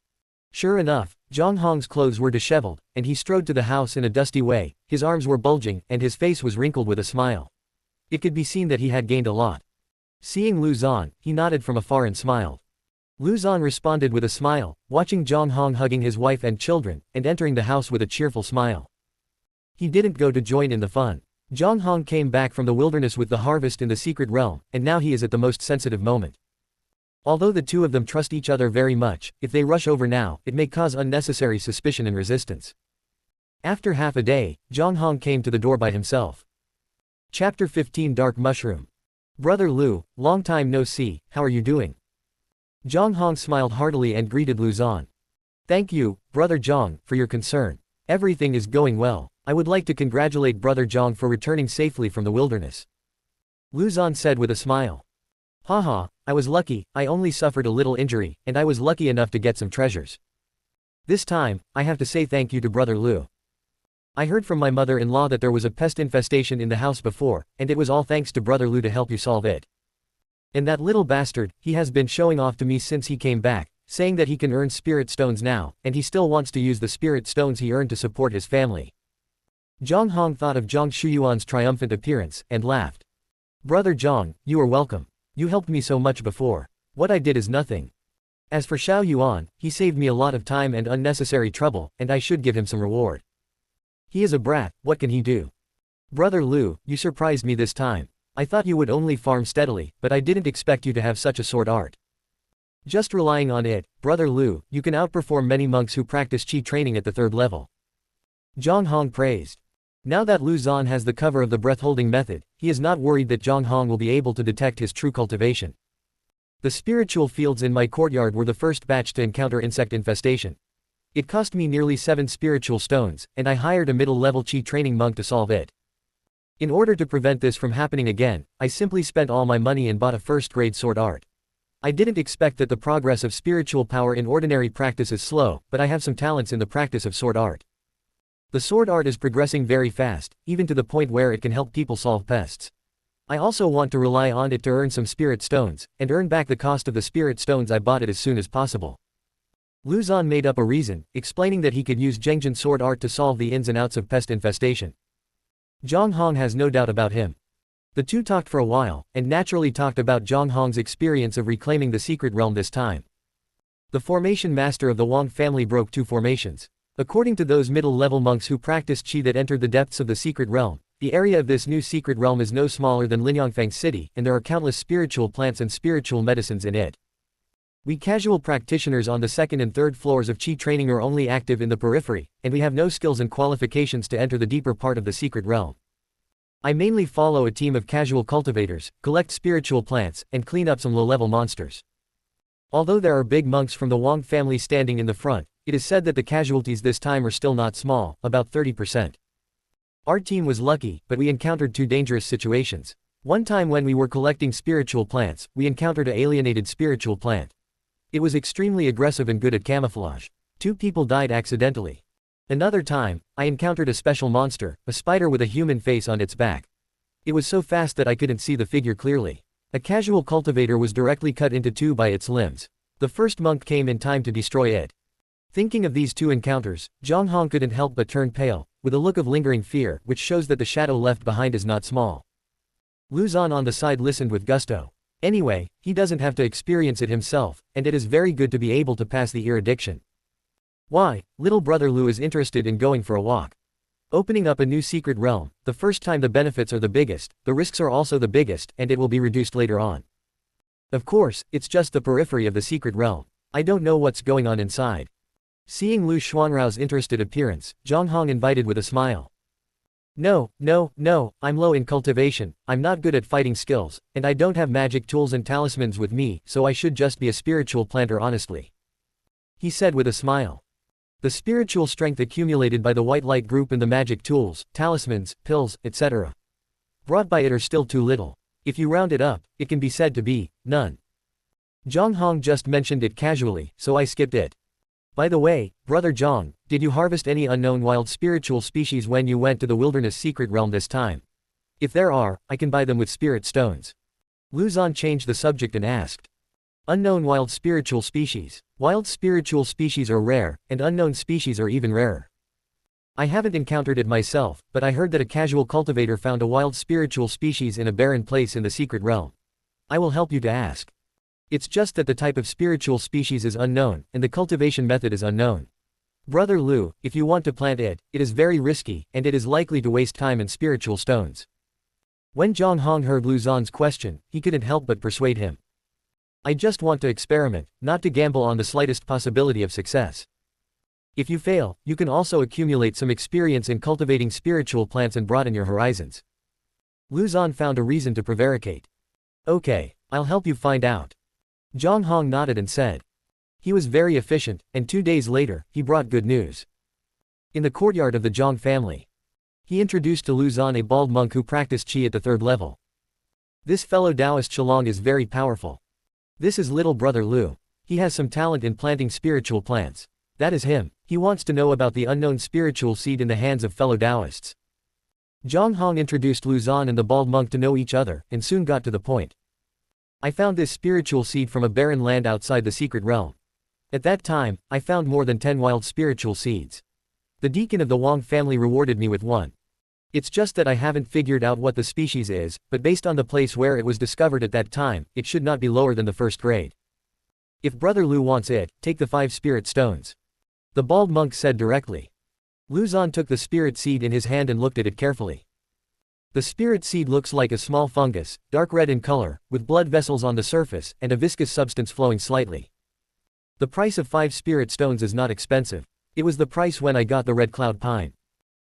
Sure enough, Zhang Hong's clothes were disheveled, and he strode to the house in a dusty way. His arms were bulging, and his face was wrinkled with a smile. It could be seen that he had gained a lot. Seeing Lu Zan, he nodded from afar and smiled. Lu Zan responded with a smile, watching Zhang Hong hugging his wife and children, and entering the house with a cheerful smile. He didn't go to join in the fun. Zhang Hong came back from the wilderness with the harvest in the secret realm, and now he is at the most sensitive moment. Although the two of them trust each other very much, if they rush over now, it may cause unnecessary suspicion and resistance. After half a day, Zhang Hong came to the door by himself. Chapter 15 Dark Mushroom. Brother Lu, long time no see, how are you doing? Zhang Hong smiled heartily and greeted Lu Zan. Thank you, Brother Zhang, for your concern. Everything is going well. I would like to congratulate Brother Zhang for returning safely from the wilderness. Lu Zan said with a smile. Haha, I was lucky, I only suffered a little injury, and I was lucky enough to get some treasures. This time, I have to say thank you to Brother Lu. I heard from my mother-in-law that there was a pest infestation in the house before, and it was all thanks to Brother Lu to help you solve it. And that little bastard, he has been showing off to me since he came back, saying that he can earn spirit stones now, and he still wants to use the spirit stones he earned to support his family. Zhang Hong thought of Zhang Shuyuan's triumphant appearance, and laughed. Brother Zhang, you are welcome. You helped me so much before. What I did is nothing. As for Xiao Yuan, he saved me a lot of time and unnecessary trouble, and I should give him some reward. He is a brat, what can he do? Brother Lu, you surprised me this time. I thought you would only farm steadily, but I didn't expect you to have such a sword art. Just relying on it, Brother Lu, you can outperform many monks who practice chi training at the 3rd level. Zhang Hong praised. Now that Lu Zan has the cover of the breath-holding method, he is not worried that Zhang Hong will be able to detect his true cultivation. The spiritual fields in my courtyard were the first batch to encounter insect infestation. It cost me nearly 7 spiritual stones, and I hired a middle-level chi training monk to solve it. In order to prevent this from happening again, I simply spent all my money and bought a first-grade sword art. I didn't expect that the progress of spiritual power in ordinary practice is slow, but I have some talents in the practice of sword art. The sword art is progressing very fast, even to the point where it can help people solve pests. I also want to rely on it to earn some spirit stones, and earn back the cost of the spirit stones I bought it as soon as possible. Lu Zan made up a reason, explaining that he could use Zhengjin sword art to solve the ins and outs of pest infestation. Zhang Hong has no doubt about him. The two talked for a while, and naturally talked about Zhang Hong's experience of reclaiming the secret realm this time. The formation master of the Wang family broke 2 formations. According to those middle-level monks who practiced qi that entered the depths of the secret realm, the area of this new secret realm is no smaller than Linyangfang City, and there are countless spiritual plants and spiritual medicines in it. We casual practitioners on the 2nd and 3rd floors of qi training are only active in the periphery, and we have no skills and qualifications to enter the deeper part of the secret realm. I mainly follow a team of casual cultivators, collect spiritual plants, and clean up some low-level monsters. Although there are big monks from the Wang family standing in the front, it is said that the casualties this time are still not small, about 30%. Our team was lucky, but we encountered 2 dangerous situations. One time when we were collecting spiritual plants, we encountered an alienated spiritual plant. It was extremely aggressive and good at camouflage. 2 people died accidentally. Another time, I encountered a special monster, a spider with a human face on its back. It was so fast that I couldn't see the figure clearly. A casual cultivator was directly cut into 2 by its limbs. The first monk came in time to destroy it. Thinking of these 2 encounters, Zhang Hong couldn't help but turn pale, with a look of lingering fear, which shows that the shadow left behind is not small. Lu Zhan on the side listened with gusto. Anyway, he doesn't have to experience it himself, and it is very good to be able to pass the ear-addiction. Why, little brother Lu is interested in going for a walk. Opening up a new secret realm, the first time the benefits are the biggest, the risks are also the biggest, and it will be reduced later on. Of course, it's just the periphery of the secret realm. I don't know what's going on inside. Seeing Lu Xuanrao's interested appearance, Zhang Hong invited with a smile. No, I'm low in cultivation, I'm not good at fighting skills, and I don't have magic tools and talismans with me, so I should just be a spiritual planter honestly. He said with a smile. The spiritual strength accumulated by the white light group and the magic tools, talismans, pills, etc. brought by it are still too little. If you round it up, it can be said to be none. Zhang Hong just mentioned it casually, so I skipped it. By the way, brother Zhang, did you harvest any unknown wild spiritual species when you went to the wilderness secret realm this time? If there are, I can buy them with spirit stones. Lu Zhan changed the subject and asked. Unknown wild spiritual species. Wild spiritual species are rare, and unknown species are even rarer. I haven't encountered it myself, but I heard that a casual cultivator found a wild spiritual species in a barren place in the secret realm. I will help you to ask. It's just that the type of spiritual species is unknown, and the cultivation method is unknown. Brother Lu, if you want to plant it, it is very risky, and it is likely to waste time and spiritual stones. When Zhang Hong heard Lu Zhan's question, he couldn't help but persuade him. I just want to experiment, not to gamble on the slightest possibility of success. If you fail, you can also accumulate some experience in cultivating spiritual plants and broaden your horizons. Lu Zhan found a reason to prevaricate. Okay, I'll help you find out. Zhang Hong nodded and said. He was very efficient, and 2 days later, he brought good news. In the courtyard of the Zhang family, he introduced to Lu Zhan a bald monk who practiced qi at the 3rd level. This fellow Taoist Chalong is very powerful. This is little brother Lu. He has some talent in planting spiritual plants. That is him. He wants to know about the unknown spiritual seed in the hands of fellow Taoists. Zhang Hong introduced Lu Zhan and the bald monk to know each other, and soon got to the point. I found this spiritual seed from a barren land outside the secret realm. At that time, I found more than 10 wild spiritual seeds. The deacon of the Wang family rewarded me with one. It's just that I haven't figured out what the species is, but based on the place where it was discovered at that time, it should not be lower than the 1st grade. If brother Lu wants it, take the 5 spirit stones. The bald monk said directly. Lu Zhan took the spirit seed in his hand and looked at it carefully. The spirit seed looks like a small fungus, dark red in color, with blood vessels on the surface, and a viscous substance flowing slightly. The price of 5 spirit stones is not expensive. It was the price when I got the red cloud pine.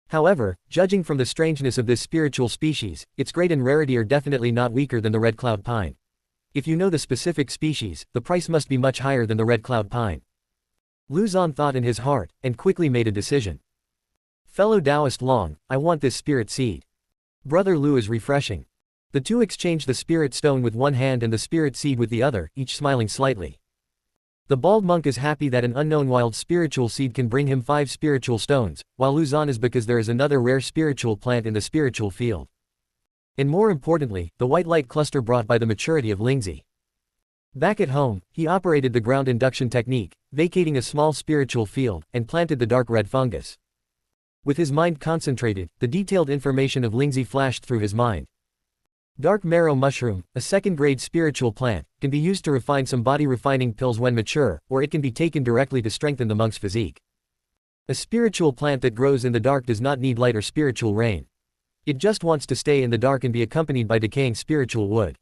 However, judging from the strangeness of this spiritual species, its grade and rarity are definitely not weaker than the red cloud pine. If you know the specific species, the price must be much higher than the red cloud pine. Lu Zhan thought in his heart, and quickly made a decision. Fellow Taoist Long, I want this spirit seed. Brother Lu is refreshing. The two exchanged the spirit stone with one hand and the spirit seed with the other, each smiling slightly. The bald monk is happy that an unknown wild spiritual seed can bring him 5 spiritual stones, while Lu Zhan is because there is another rare spiritual plant in the spiritual field. And more importantly, the white light cluster brought by the maturity of Lingzi. Back at home, he operated the ground induction technique, vacating a small spiritual field, and planted the dark red fungus. With his mind concentrated, the detailed information of Lingzi flashed through his mind. Dark marrow mushroom, a 2nd-grade spiritual plant, can be used to refine some body-refining pills when mature, or it can be taken directly to strengthen the monk's physique. A spiritual plant that grows in the dark does not need light or spiritual rain. It just wants to stay in the dark and be accompanied by decaying spiritual wood.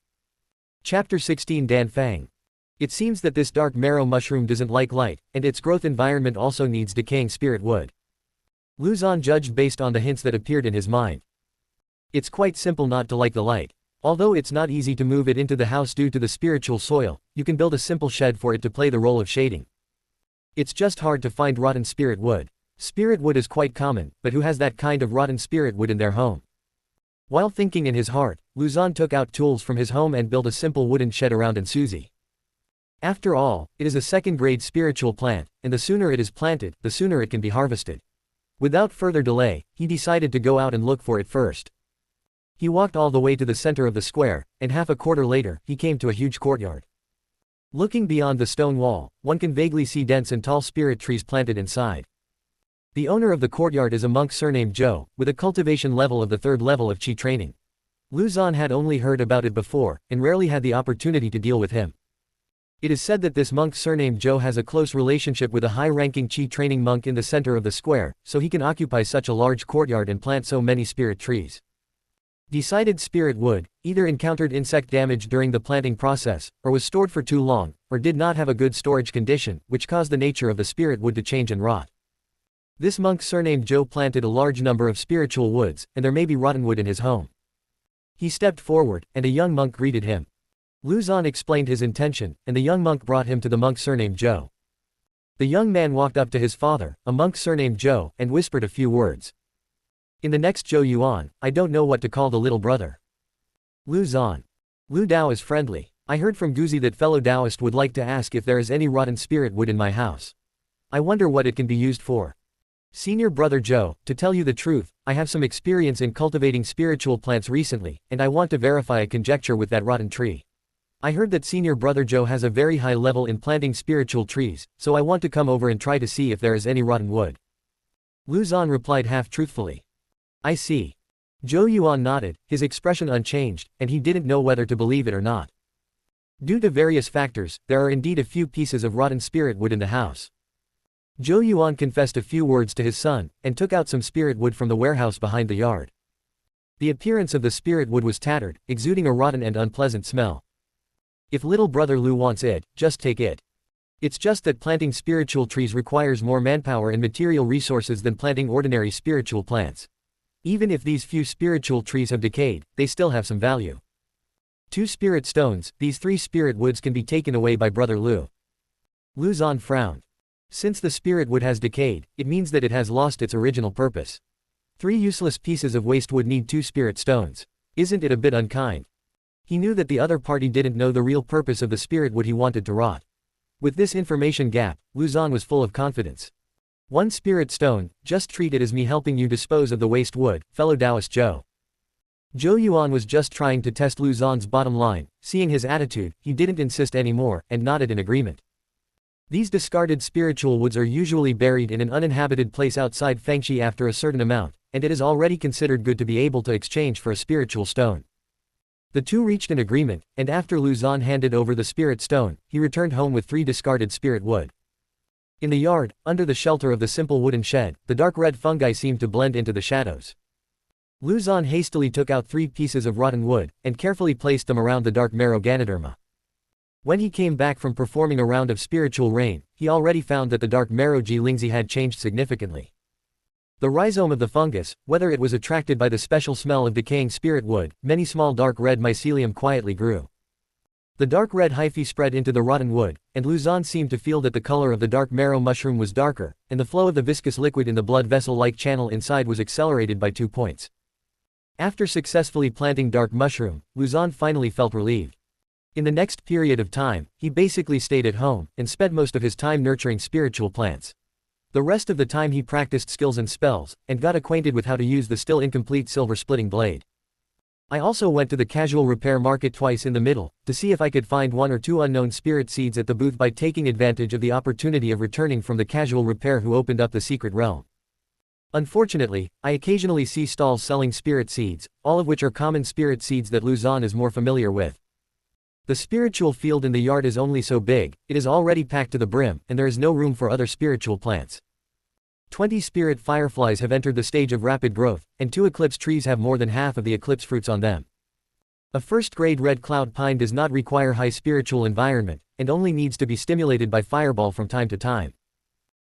Chapter 16 Dan Fang. It seems that this dark marrow mushroom doesn't like light, and its growth environment also needs decaying spirit wood. Lu Zhan judged based on the hints that appeared in his mind. It's quite simple not to like the light. Although it's not easy to move it into the house due to the spiritual soil, you can build a simple shed for it to play the role of shading. It's just hard to find rotten spirit wood. Spirit wood is quite common, but who has that kind of rotten spirit wood in their home? While thinking in his heart, Lu Zhan took out tools from his home and built a simple wooden shed around Suzy. After all, it is a 2nd-grade spiritual plant, and the sooner it is planted, the sooner it can be harvested. Without further delay, he decided to go out and look for it first. He walked all the way to the center of the square, and half a quarter later, he came to a huge courtyard. Looking beyond the stone wall, one can vaguely see dense and tall spirit trees planted inside. The owner of the courtyard is a monk surnamed Zhou, with a cultivation level of the 3rd level of qi training. Luzon had only heard about it before, and rarely had the opportunity to deal with him. It is said that this monk surnamed Zhou has a close relationship with a high-ranking Qi training monk in the center of the square, so he can occupy such a large courtyard and plant so many spirit trees. Decided spirit wood, either encountered insect damage during the planting process, or was stored for too long, or did not have a good storage condition, which caused the nature of the spirit wood to change and rot. This monk surnamed Zhou planted a large number of spiritual woods, and there may be rotten wood in his home. He stepped forward, and a young monk greeted him. Luzon explained his intention, and the young monk brought him to the monk surnamed Zhou. The young man walked up to his father, a monk surnamed Zhou, and whispered a few words. In the next Zhou Yuan, I don't know what to call the little brother. Luzon. Lu Dao is friendly. I heard from Guzi that fellow Taoist would like to ask if there is any rotten spirit wood in my house. I wonder what it can be used for. Senior brother Zhou, to tell you the truth, I have some experience in cultivating spiritual plants recently, and I want to verify a conjecture with that rotten tree. I heard that senior brother Zhou has a very high level in planting spiritual trees, so I want to come over and try to see if there is any rotten wood. Luzon replied half-truthfully. I see. Zhou Yuan nodded, his expression unchanged, and he didn't know whether to believe it or not. Due to various factors, there are indeed a few pieces of rotten spirit wood in the house. Zhou Yuan confessed a few words to his son, and took out some spirit wood from the warehouse behind the yard. The appearance of the spirit wood was tattered, exuding a rotten and unpleasant smell. If little brother Lu wants it, just take it. It's just that planting spiritual trees requires more manpower and material resources than planting ordinary spiritual plants. Even if these few spiritual trees have decayed, they still have some value. 2 spirit stones, these 3 spirit woods can be taken away by brother Lu. Luzon frowned. Since the spirit wood has decayed, it means that it has lost its original purpose. 3 useless pieces of waste wood need 2 spirit stones. Isn't it a bit unkind? He knew that the other party didn't know the real purpose of the spirit wood he wanted to rot. With this information gap, Luzon was full of confidence. 1 spirit stone, just treat it as me helping you dispose of the waste wood, fellow Taoist Zhou. Zhou Yuan was just trying to test Luzon's bottom line. Seeing his attitude, he didn't insist anymore, and nodded in agreement. These discarded spiritual woods are usually buried in an uninhabited place outside Fengshi after a certain amount, and it is already considered good to be able to exchange for a spiritual stone. The two reached an agreement, and after Luzon handed over the spirit stone, he returned home with 3 discarded spirit wood. In the yard, under the shelter of the simple wooden shed, the dark red fungi seemed to blend into the shadows. Luzon hastily took out 3 pieces of rotten wood, and carefully placed them around the dark marrow Ganoderma. When he came back from performing a round of spiritual rain, he already found that the dark marrow Jilingzi had changed significantly. The rhizome of the fungus, whether it was attracted by the special smell of decaying spirit wood, many small dark red mycelium quietly grew. The dark red hyphae spread into the rotten wood, and Luzon seemed to feel that the color of the dark marrow mushroom was darker, and the flow of the viscous liquid in the blood vessel-like channel inside was accelerated by 2 points. After successfully planting dark mushroom, Luzon finally felt relieved. In the next period of time, he basically stayed at home, and spent most of his time nurturing spiritual plants. The rest of the time he practiced skills and spells, and got acquainted with how to use the still incomplete silver-splitting blade. I also went to the casual repair market twice in the middle, to see if I could find 1 or 2 unknown spirit seeds at the booth by taking advantage of the opportunity of returning from the casual repair who opened up the secret realm. Unfortunately, I occasionally see stalls selling spirit seeds, all of which are common spirit seeds that Luzon is more familiar with. The spiritual field in the yard is only so big, it is already packed to the brim, and there is no room for other spiritual plants. 20 spirit fireflies have entered the stage of rapid growth, and 2 eclipse trees have more than half of the eclipse fruits on them. A first-grade red cloud pine does not require high spiritual environment, and only needs to be stimulated by fireball from time to time.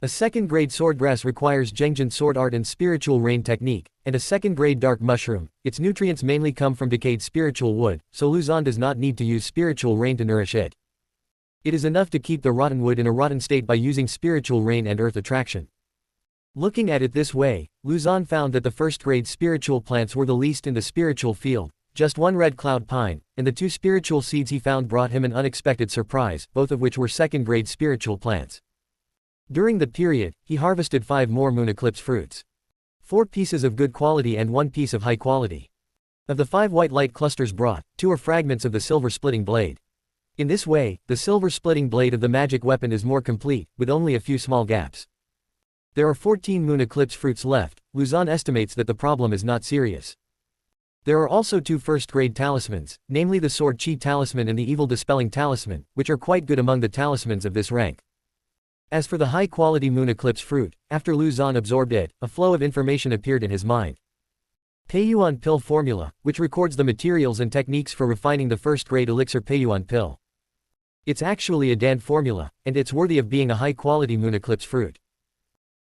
A second-grade swordgrass requires Zhengjin sword art and spiritual rain technique, and a second-grade dark mushroom, its nutrients mainly come from decayed spiritual wood, so Luzon does not need to use spiritual rain to nourish it. It is enough to keep the rotten wood in a rotten state by using spiritual rain and earth attraction. Looking at it this way, Luzon found that the first-grade spiritual plants were the least in the spiritual field, just 1 red cloud pine, and the 2 spiritual seeds he found brought him an unexpected surprise, both of which were second-grade spiritual plants. During the period, he harvested 5 more moon eclipse fruits. 4 pieces of good quality and 1 piece of high quality. Of the 5 white light clusters brought, 2 are fragments of the silver-splitting blade. In this way, the silver-splitting blade of the magic weapon is more complete, with only a few small gaps. There are 14 moon eclipse fruits left. Luzon estimates that the problem is not serious. There are also 2 first-grade talismans, namely the Sword Chi Talisman and the Evil Dispelling Talisman, which are quite good among the talismans of this rank. As for the high-quality Moon Eclipse fruit, after Lu Xan absorbed it, a flow of information appeared in his mind. Peiyuan Pill Formula, which records the materials and techniques for refining the first-grade elixir Peiyuan Pill. It's actually a Dan formula, and it's worthy of being a high-quality Moon Eclipse fruit.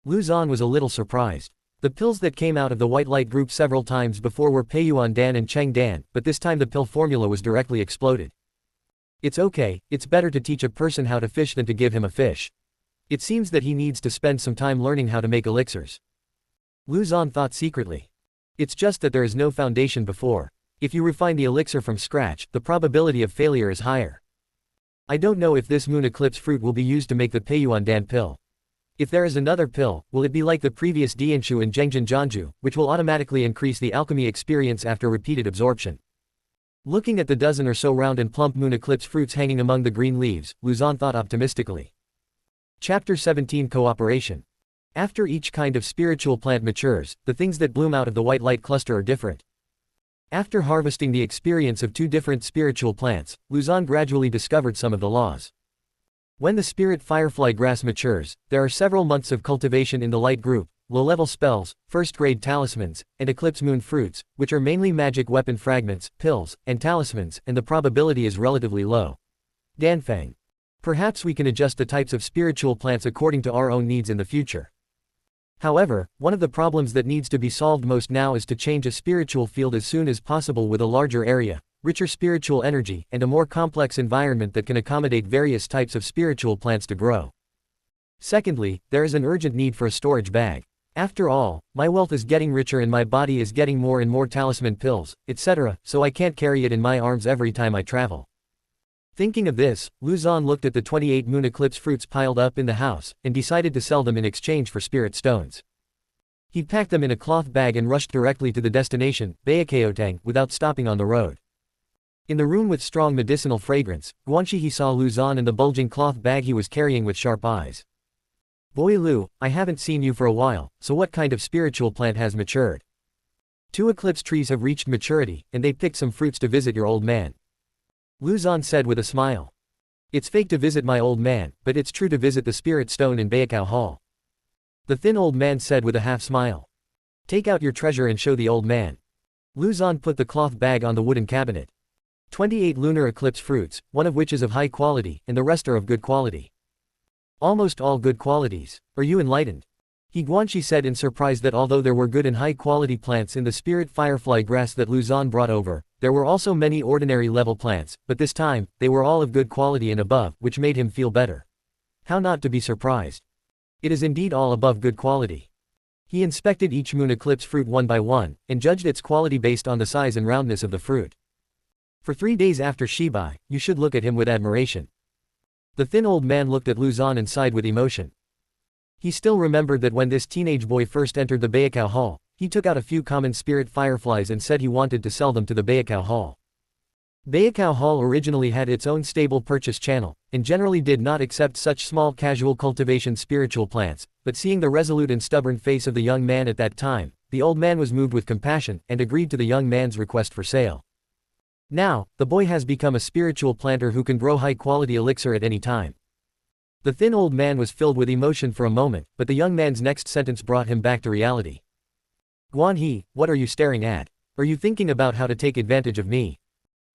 Lu Xan was a little surprised. The pills that came out of the White Light group several times before were Peiyuan Dan and Cheng Dan, but this time the pill formula was directly exploded. It's okay, it's better to teach a person how to fish than to give him a fish. It seems that he needs to spend some time learning how to make elixirs. Lu Xan thought secretly. It's just that there is no foundation before. If you refine the elixir from scratch, the probability of failure is higher. I don't know if this Moon Eclipse fruit will be used to make the Peiyuan Dan pill. If there is another pill, will it be like the previous Dianshu and Zhengjin Jianju, which will automatically increase the alchemy experience after repeated absorption? Looking at the dozen or so round and plump Moon Eclipse fruits hanging among the green leaves, Lu Xan thought optimistically. Chapter 17 Cooperation. After each kind of spiritual plant matures, the things that bloom out of the White Light cluster are different. After harvesting the experience of 2 different spiritual plants, Lu Xan gradually discovered some of the laws. When the spirit firefly grass matures, there are several months of cultivation in the light group, low-level spells, first-grade talismans, and eclipse moon fruits, which are mainly magic weapon fragments, pills, and talismans, and the probability is relatively low. Danfeng. Perhaps we can adjust the types of spiritual plants according to our own needs in the future. However, one of the problems that needs to be solved most now is to change a spiritual field as soon as possible with a larger area, richer spiritual energy, and a more complex environment that can accommodate various types of spiritual plants to grow. Secondly, there is an urgent need for a storage bag. After all, my wealth is getting richer and my body is getting more and more talisman pills, etc., so I can't carry it in my arms every time I travel. Thinking of this, Lu Xan looked at the 28 Moon Eclipse fruits piled up in the house, and decided to sell them in exchange for spirit stones. He packed them in a cloth bag and rushed directly to the destination, Baekyeotang, without stopping on the road. In the room with strong medicinal fragrance, Guanxi he saw Lu Xan and the bulging cloth bag he was carrying with sharp eyes. Boy Lu, I haven't seen you for a while, so what kind of spiritual plant has matured? 2 eclipse trees have reached maturity, and they picked some fruits to visit your old man. Lu Xan said with a smile. It's fake to visit my old man, but it's true to visit the spirit stone in Baekao Hall. The thin old man said with a half smile. Take out your treasure and show the old man. Lu Xan put the cloth bag on the wooden cabinet. 28 lunar eclipse fruits, one of which is of high quality, and the rest are of good quality. Almost all good qualities. Are you enlightened? He Guanxi said in surprise that although there were good and high quality plants in the spirit firefly grass that Lu Xan brought over, there were also many ordinary level plants, but this time, they were all of good quality and above, which made him feel better. How not to be surprised? It is indeed all above good quality. He inspected each moon eclipse fruit one by one, and judged its quality based on the size and roundness of the fruit. For 3 days after Shibai, you should look at him with admiration. The thin old man looked at Lu Xan and sighed with emotion. He still remembered that when this teenage boy first entered the Baekao Hall, he took out a few common spirit fireflies and said he wanted to sell them to the Baekao Hall. Baekao Hall originally had its own stable purchase channel, and generally did not accept such small casual cultivation spiritual plants, but seeing the resolute and stubborn face of the young man at that time, the old man was moved with compassion, and agreed to the young man's request for sale. Now, the boy has become a spiritual planter who can grow high-quality elixir at any time. The thin old man was filled with emotion for a moment, but the young man's next sentence brought him back to reality. Guan He, what are you staring at? Are you thinking about how to take advantage of me?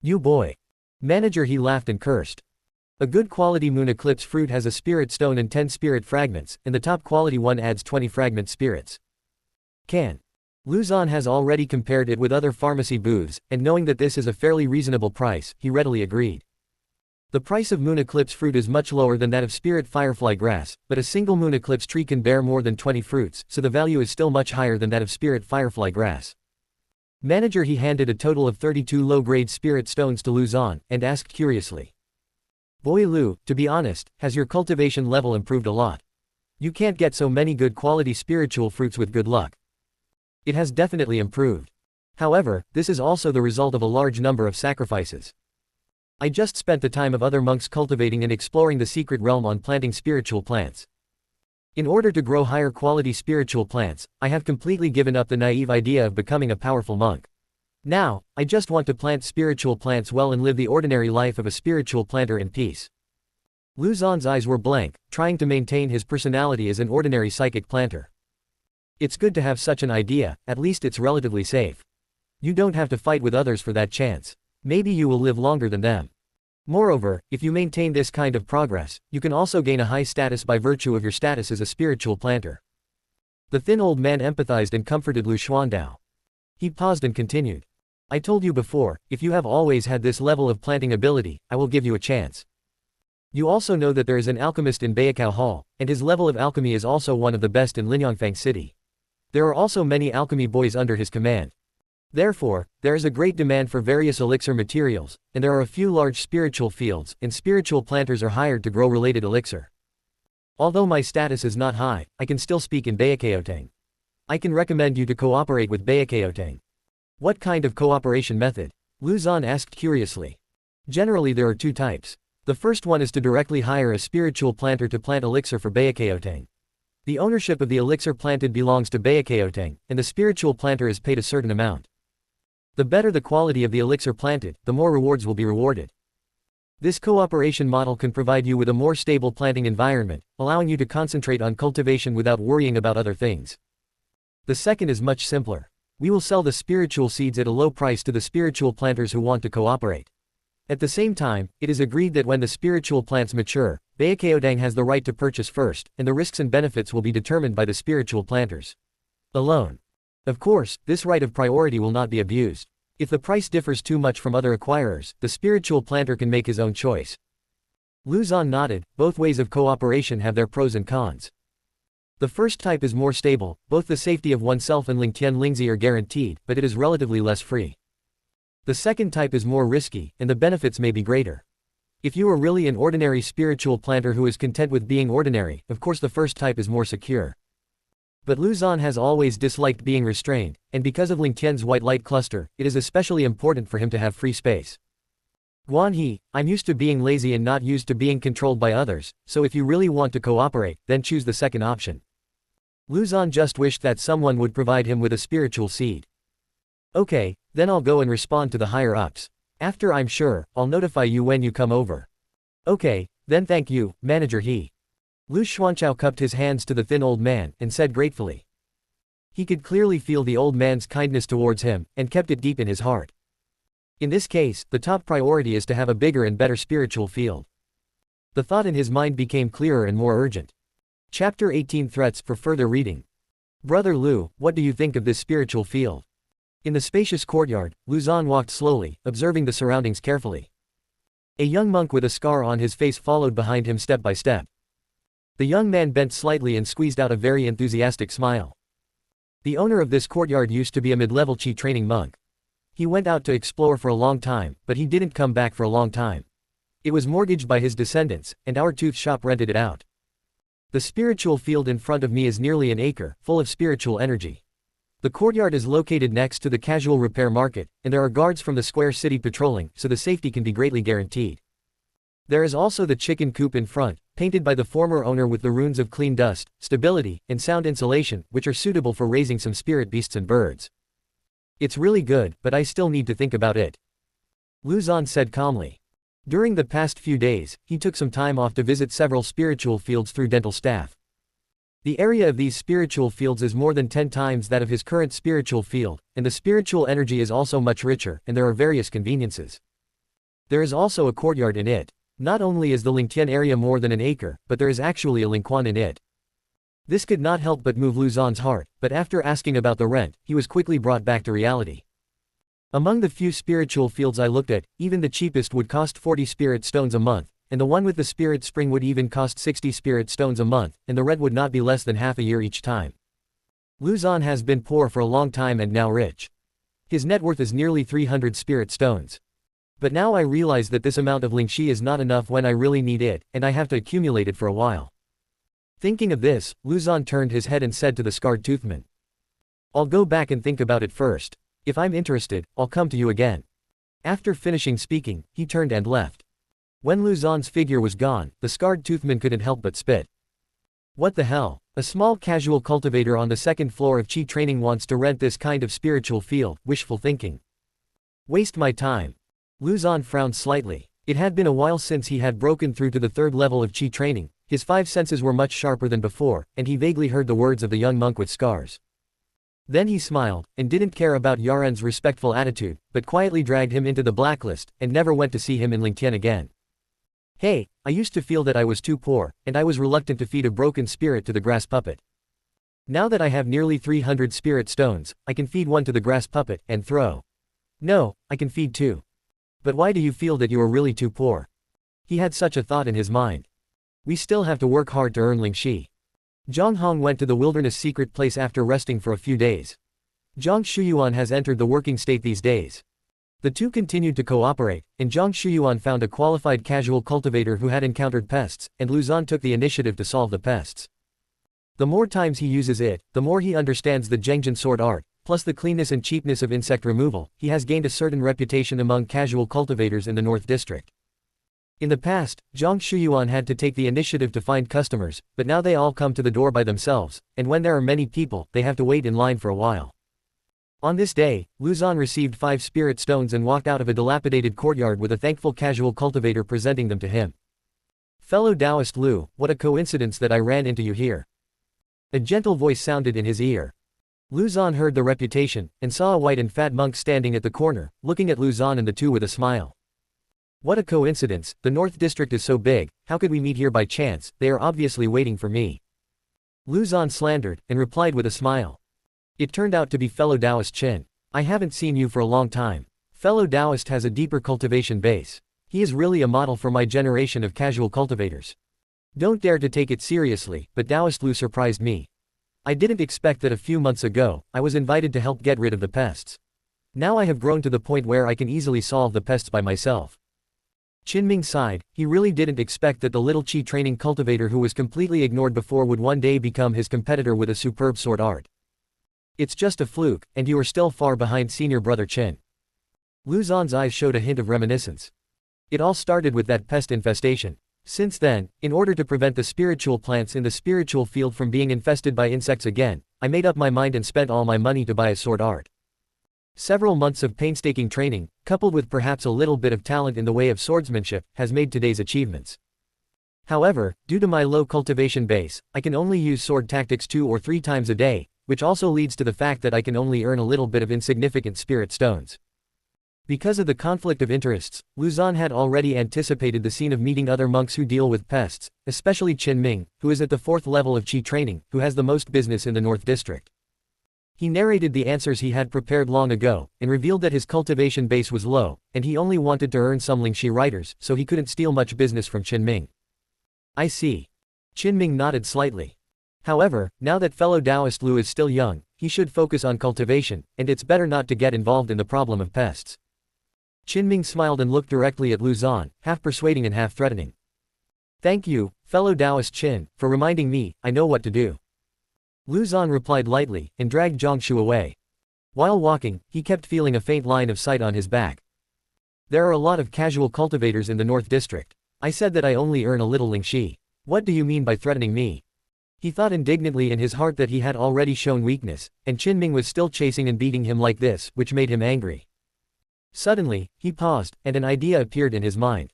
You boy. Manager he laughed and cursed. A good quality moon eclipse fruit has a spirit stone and 10 spirit fragments, and the top quality one adds 20 fragment spirits. Can. Lu Xan has already compared it with other pharmacy booths, and knowing that this is a fairly reasonable price, he readily agreed. The price of moon eclipse fruit is much lower than that of spirit firefly grass, but a single moon eclipse tree can bear more than 20 fruits, so the value is still much higher than that of spirit firefly grass. Manager he handed a total of 32 low-grade spirit stones to Lu Xan, and asked curiously. Boy Lu, to be honest, has your cultivation level improved a lot? You can't get so many good quality spiritual fruits with good luck. It has definitely improved. However, this is also the result of a large number of sacrifices. I just spent the time of other monks cultivating and exploring the secret realm on planting spiritual plants. In order to grow higher quality spiritual plants, I have completely given up the naive idea of becoming a powerful monk. Now, I just want to plant spiritual plants well and live the ordinary life of a spiritual planter in peace. Lu Xan's eyes were blank, trying to maintain his personality as an ordinary psychic planter. It's good to have such an idea, at least it's relatively safe. You don't have to fight with others for that chance. Maybe you will live longer than them. Moreover, if you maintain this kind of progress, you can also gain a high status by virtue of your status as a spiritual planter. The thin old man empathized and comforted Lu Xuandao. He paused and continued. I told you before, if you have always had this level of planting ability, I will give you a chance. You also know that there is an alchemist in Baikao Hall, and his level of alchemy is also one of the best in Linyangfang City. There are also many alchemy boys under his command. Therefore, there is a great demand for various elixir materials, and there are a few large spiritual fields, and spiritual planters are hired to grow related elixir. Although my status is not high, I can still speak in Baikaotang. I can recommend you to cooperate with Baikaotang. What kind of cooperation method? Lu Xan asked curiously. Generally there are two types. The first one is to directly hire a spiritual planter to plant elixir for Baikaotang. The ownership of the elixir planted belongs to Baikaotang, and the spiritual planter is paid a certain amount. The better the quality of the elixir planted, the more rewards will be rewarded. This cooperation model can provide you with a more stable planting environment, allowing you to concentrate on cultivation without worrying about other things. The second is much simpler. We will sell the spiritual seeds at a low price to the spiritual planters who want to cooperate. At the same time, it is agreed that when the spiritual plants mature, Baikaodang has the right to purchase first, and the risks and benefits will be determined by the spiritual planters alone. Of course, this right of priority will not be abused. If the price differs too much from other acquirers, the spiritual planter can make his own choice. Lu Xan nodded. Both ways of cooperation have their pros and cons. The first type is more stable, both the safety of oneself and Lingtian Lingzi are guaranteed, but it is relatively less free. The second type is more risky, and the benefits may be greater. If you are really an ordinary spiritual planter who is content with being ordinary, of course the first type is more secure. But Lu Xan has always disliked being restrained, and because of Lingtian's white light cluster, it is especially important for him to have free space. Guan He, I'm used to being lazy and not used to being controlled by others, so if you really want to cooperate, then choose the second option. Lu Xan just wished that someone would provide him with a spiritual seed. Okay, then I'll go and respond to the higher-ups. After I'm sure, I'll notify you when you come over. Okay, then thank you, Manager He. Lu Xuanchao cupped his hands to the thin old man, and said gratefully. He could clearly feel the old man's kindness towards him, and kept it deep in his heart. In this case, the top priority is to have a bigger and better spiritual field. The thought in his mind became clearer and more urgent. Chapter 18 Threats for further reading. Brother Lu, what do you think of this spiritual field? In the spacious courtyard, Lu Xan walked slowly, observing the surroundings carefully. A young monk with a scar on his face followed behind him step by step. The young man bent slightly and squeezed out a very enthusiastic smile. The owner of this courtyard used to be a mid-level Qi training monk. He went out to explore for a long time, but he didn't come back for a long time. It was mortgaged by his descendants, and our tooth shop rented it out. The spiritual field in front of me is nearly an acre, full of spiritual energy. The courtyard is located next to the casual repair market, and there are guards from the square city patrolling, so the safety can be greatly guaranteed. There is also the chicken coop in front, painted by the former owner with the runes of clean dust, stability, and sound insulation, which are suitable for raising some spirit beasts and birds. It's really good, but I still need to think about it. Lu Xan said calmly. During the past few days, he took some time off to visit several spiritual fields through dental staff. The area of these spiritual fields is more than 10 times that of his current spiritual field, and the spiritual energy is also much richer, and there are various conveniences. There is also a courtyard in it. Not only is the Lingtian area more than an acre, but there is actually a Lingquan in it. This could not help but move Lu Xan's heart, but after asking about the rent, he was quickly brought back to reality. Among the few spiritual fields I looked at, even the cheapest would cost 40 spirit stones a month, and the one with the spirit spring would even cost 60 spirit stones a month, and the rent would not be less than half a year each time. Lu Xan has been poor for a long time and now rich. His net worth is nearly 300 spirit stones. But now I realize that this amount of Lingxi is not enough when I really need it, and I have to accumulate it for a while. Thinking of this, Lu Xan turned his head and said to the scarred toothman. I'll go back and think about it first. If I'm interested, I'll come to you again. After finishing speaking, he turned and left. When Lu Xan's figure was gone, the scarred toothman couldn't help but spit. What the hell? A small casual cultivator on the second floor of Qi training wants to rent this kind of spiritual field, wishful thinking. Waste my time. Luzon frowned slightly. It had been a while since he had broken through to the third level of Qi training. His five senses were much sharper than before, and he vaguely heard the words of the young monk with scars. Then he smiled, and didn't care about Yaren's respectful attitude, but quietly dragged him into the blacklist, and never went to see him in Lingtian again. Hey, I used to feel that I was too poor, and I was reluctant to feed a broken spirit to the grass puppet. Now that I have nearly 300 spirit stones, I can feed one to the grass puppet, and throw. No, I can feed two. But why do you feel that you are really too poor? He had such a thought in his mind. We still have to work hard to earn Lingxi. Zhang Hong went to the wilderness secret place after resting for a few days. Zhang Shuyuan has entered the working state these days. The two continued to cooperate, and Zhang Shuyuan found a qualified casual cultivator who had encountered pests, and Luzon took the initiative to solve the pests. The more times he uses it, the more he understands the Zhengjin sword art, plus the cleanness and cheapness of insect removal. He has gained a certain reputation among casual cultivators in the North District. In the past, Zhang Shuyuan had to take the initiative to find customers, but now they all come to the door by themselves, and when there are many people, they have to wait in line for a while. On this day, Luzon received 5 spirit stones and walked out of a dilapidated courtyard with a thankful casual cultivator presenting them to him. Fellow Taoist Lu, what a coincidence that I ran into you here. A gentle voice sounded in his ear. Luzon heard the reputation, and saw a white and fat monk standing at the corner, looking at Luzon and the two with a smile. What a coincidence, the North District is so big, how could we meet here by chance? They are obviously waiting for me. Luzon slandered, and replied with a smile. It turned out to be fellow Taoist Chin. I haven't seen you for a long time. Fellow Taoist has a deeper cultivation base. He is really a model for my generation of casual cultivators. Don't dare to take it seriously, but Taoist Lu surprised me. I didn't expect that a few months ago, I was invited to help get rid of the pests. Now I have grown to the point where I can easily solve the pests by myself. Qinming sighed. He really didn't expect that the little Qi training cultivator who was completely ignored before would one day become his competitor with a superb sword art. It's just a fluke, and you are still far behind senior brother Qin. Luzon's eyes showed a hint of reminiscence. It all started with that pest infestation. Since then, in order to prevent the spiritual plants in the spiritual field from being infested by insects again, I made up my mind and spent all my money to buy a sword art. Several months of painstaking training, coupled with perhaps a little bit of talent in the way of swordsmanship, has made today's achievements. However, due to my low cultivation base, I can only use sword tactics 2 or 3 times a day, which also leads to the fact that I can only earn a little bit of insignificant spirit stones. Because of the conflict of interests, Luzon had already anticipated the scene of meeting other monks who deal with pests, especially Qin Ming, who is at the 4th level of Qi training, who has the most business in the North District. He narrated the answers he had prepared long ago, and revealed that his cultivation base was low, and he only wanted to earn some Lingxi writers, so he couldn't steal much business from Qin Ming. I see. Qin Ming nodded slightly. However, now that fellow Taoist Lu is still young, he should focus on cultivation, and it's better not to get involved in the problem of pests. Qin Ming smiled and looked directly at Luzon, half persuading and half threatening. Thank you, fellow Taoist Qin, for reminding me. I know what to do. Luzon replied lightly, and dragged Zhongshu away. While walking, he kept feeling a faint line of sight on his back. There are a lot of casual cultivators in the North District. I said that I only earn a little Lingxi. What do you mean by threatening me? He thought indignantly in his heart that he had already shown weakness, and Qin Ming was still chasing and beating him like this, which made him angry. Suddenly, he paused, and an idea appeared in his mind.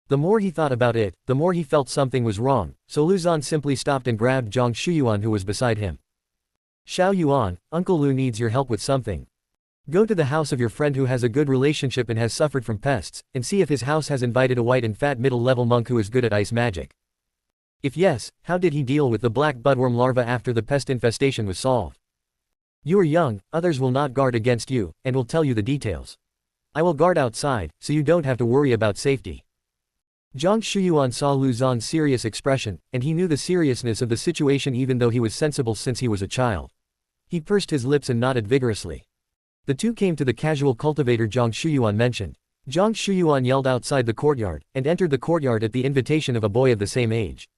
The more he thought about it, the more he felt something was wrong, so Luzon simply stopped and grabbed Zhang Shuyuan who was beside him. Xiao Yuan, Uncle Lu needs your help with something. Go to the house of your friend who has a good relationship and has suffered from pests, and see if his house has invited a white and fat middle-level monk who is good at ice magic. If yes, how did he deal with the black budworm larva after the pest infestation was solved? You are young, others will not guard against you, and will tell you the details. I will guard outside, so you don't have to worry about safety. Zhang Shuyuan saw Luzon's serious expression, and he knew the seriousness of the situation even though he was sensible since he was a child. He pursed his lips and nodded vigorously. The two came to the casual cultivator Zhang Shuyuan mentioned. Zhang Shuyuan yelled outside the courtyard, and entered the courtyard at the invitation of a boy of the same age.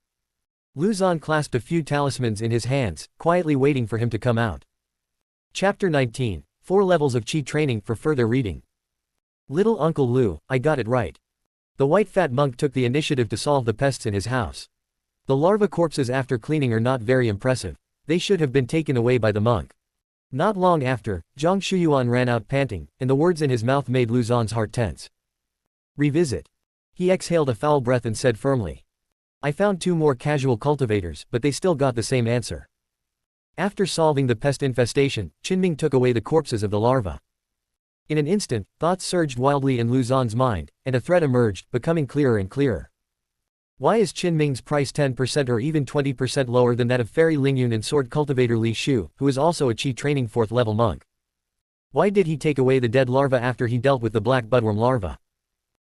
Luzon clasped a few talismans in his hands, quietly waiting for him to come out. Chapter 19. 4 Levels of Qi Training for further reading. Little Uncle Lu, I got it right. The white fat monk took the initiative to solve the pests in his house. The larva corpses after cleaning are not very impressive. They should have been taken away by the monk. Not long after, Zhang Shuyuan ran out panting, and the words in his mouth made Lu Zhan's heart tense. Revisit. He exhaled a foul breath and said firmly. I found 2 more casual cultivators, but they still got the same answer. After solving the pest infestation, Qinming took away the corpses of the larvae. In an instant, thoughts surged wildly in Lu Zhan's mind, and a threat emerged, becoming clearer and clearer. Why is Qinming's price 10% or even 20% lower than that of Fairy Lingyun and sword cultivator Li Shu, who is also a Qi training 4th level monk? Why did he take away the dead larva after he dealt with the black budworm larva?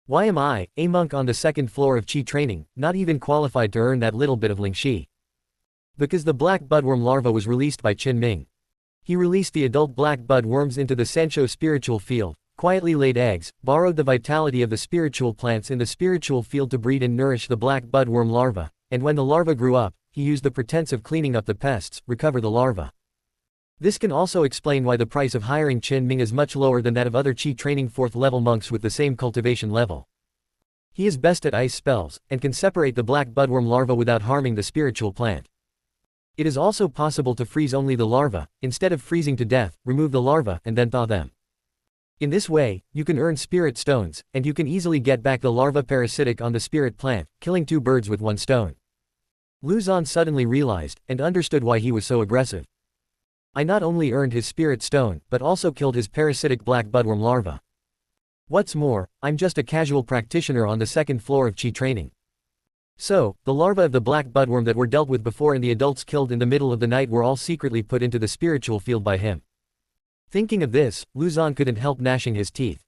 Why am I, a monk on the 2nd floor of Qi training, not even qualified to earn that little bit of Lingxi? Because the black budworm larva was released by Qinming. He released the adult black bud worms into the Sanshou spiritual field, quietly laid eggs, borrowed the vitality of the spiritual plants in the spiritual field to breed and nourish the black budworm larva, and when the larva grew up, he used the pretense of cleaning up the pests, recover the larva. This can also explain why the price of hiring Qinming is much lower than that of other Qi training 4th level monks with the same cultivation level. He is best at ice spells, and can separate the black budworm larva without harming the spiritual plant. It is also possible to freeze only the larva, instead of freezing to death, remove the larva and then thaw them. In this way, you can earn spirit stones, and you can easily get back the larva parasitic on the spirit plant, killing 2 birds with 1 stone. Lu Zhan suddenly realized, and understood why he was so aggressive. I not only earned his spirit stone, but also killed his parasitic black budworm larva. What's more, I'm just a casual practitioner on the 2nd floor of Qi training. So, the larvae of the black budworm that were dealt with before and the adults killed in the middle of the night were all secretly put into the spiritual field by him. Thinking of this, Lu Zhan couldn't help gnashing his teeth.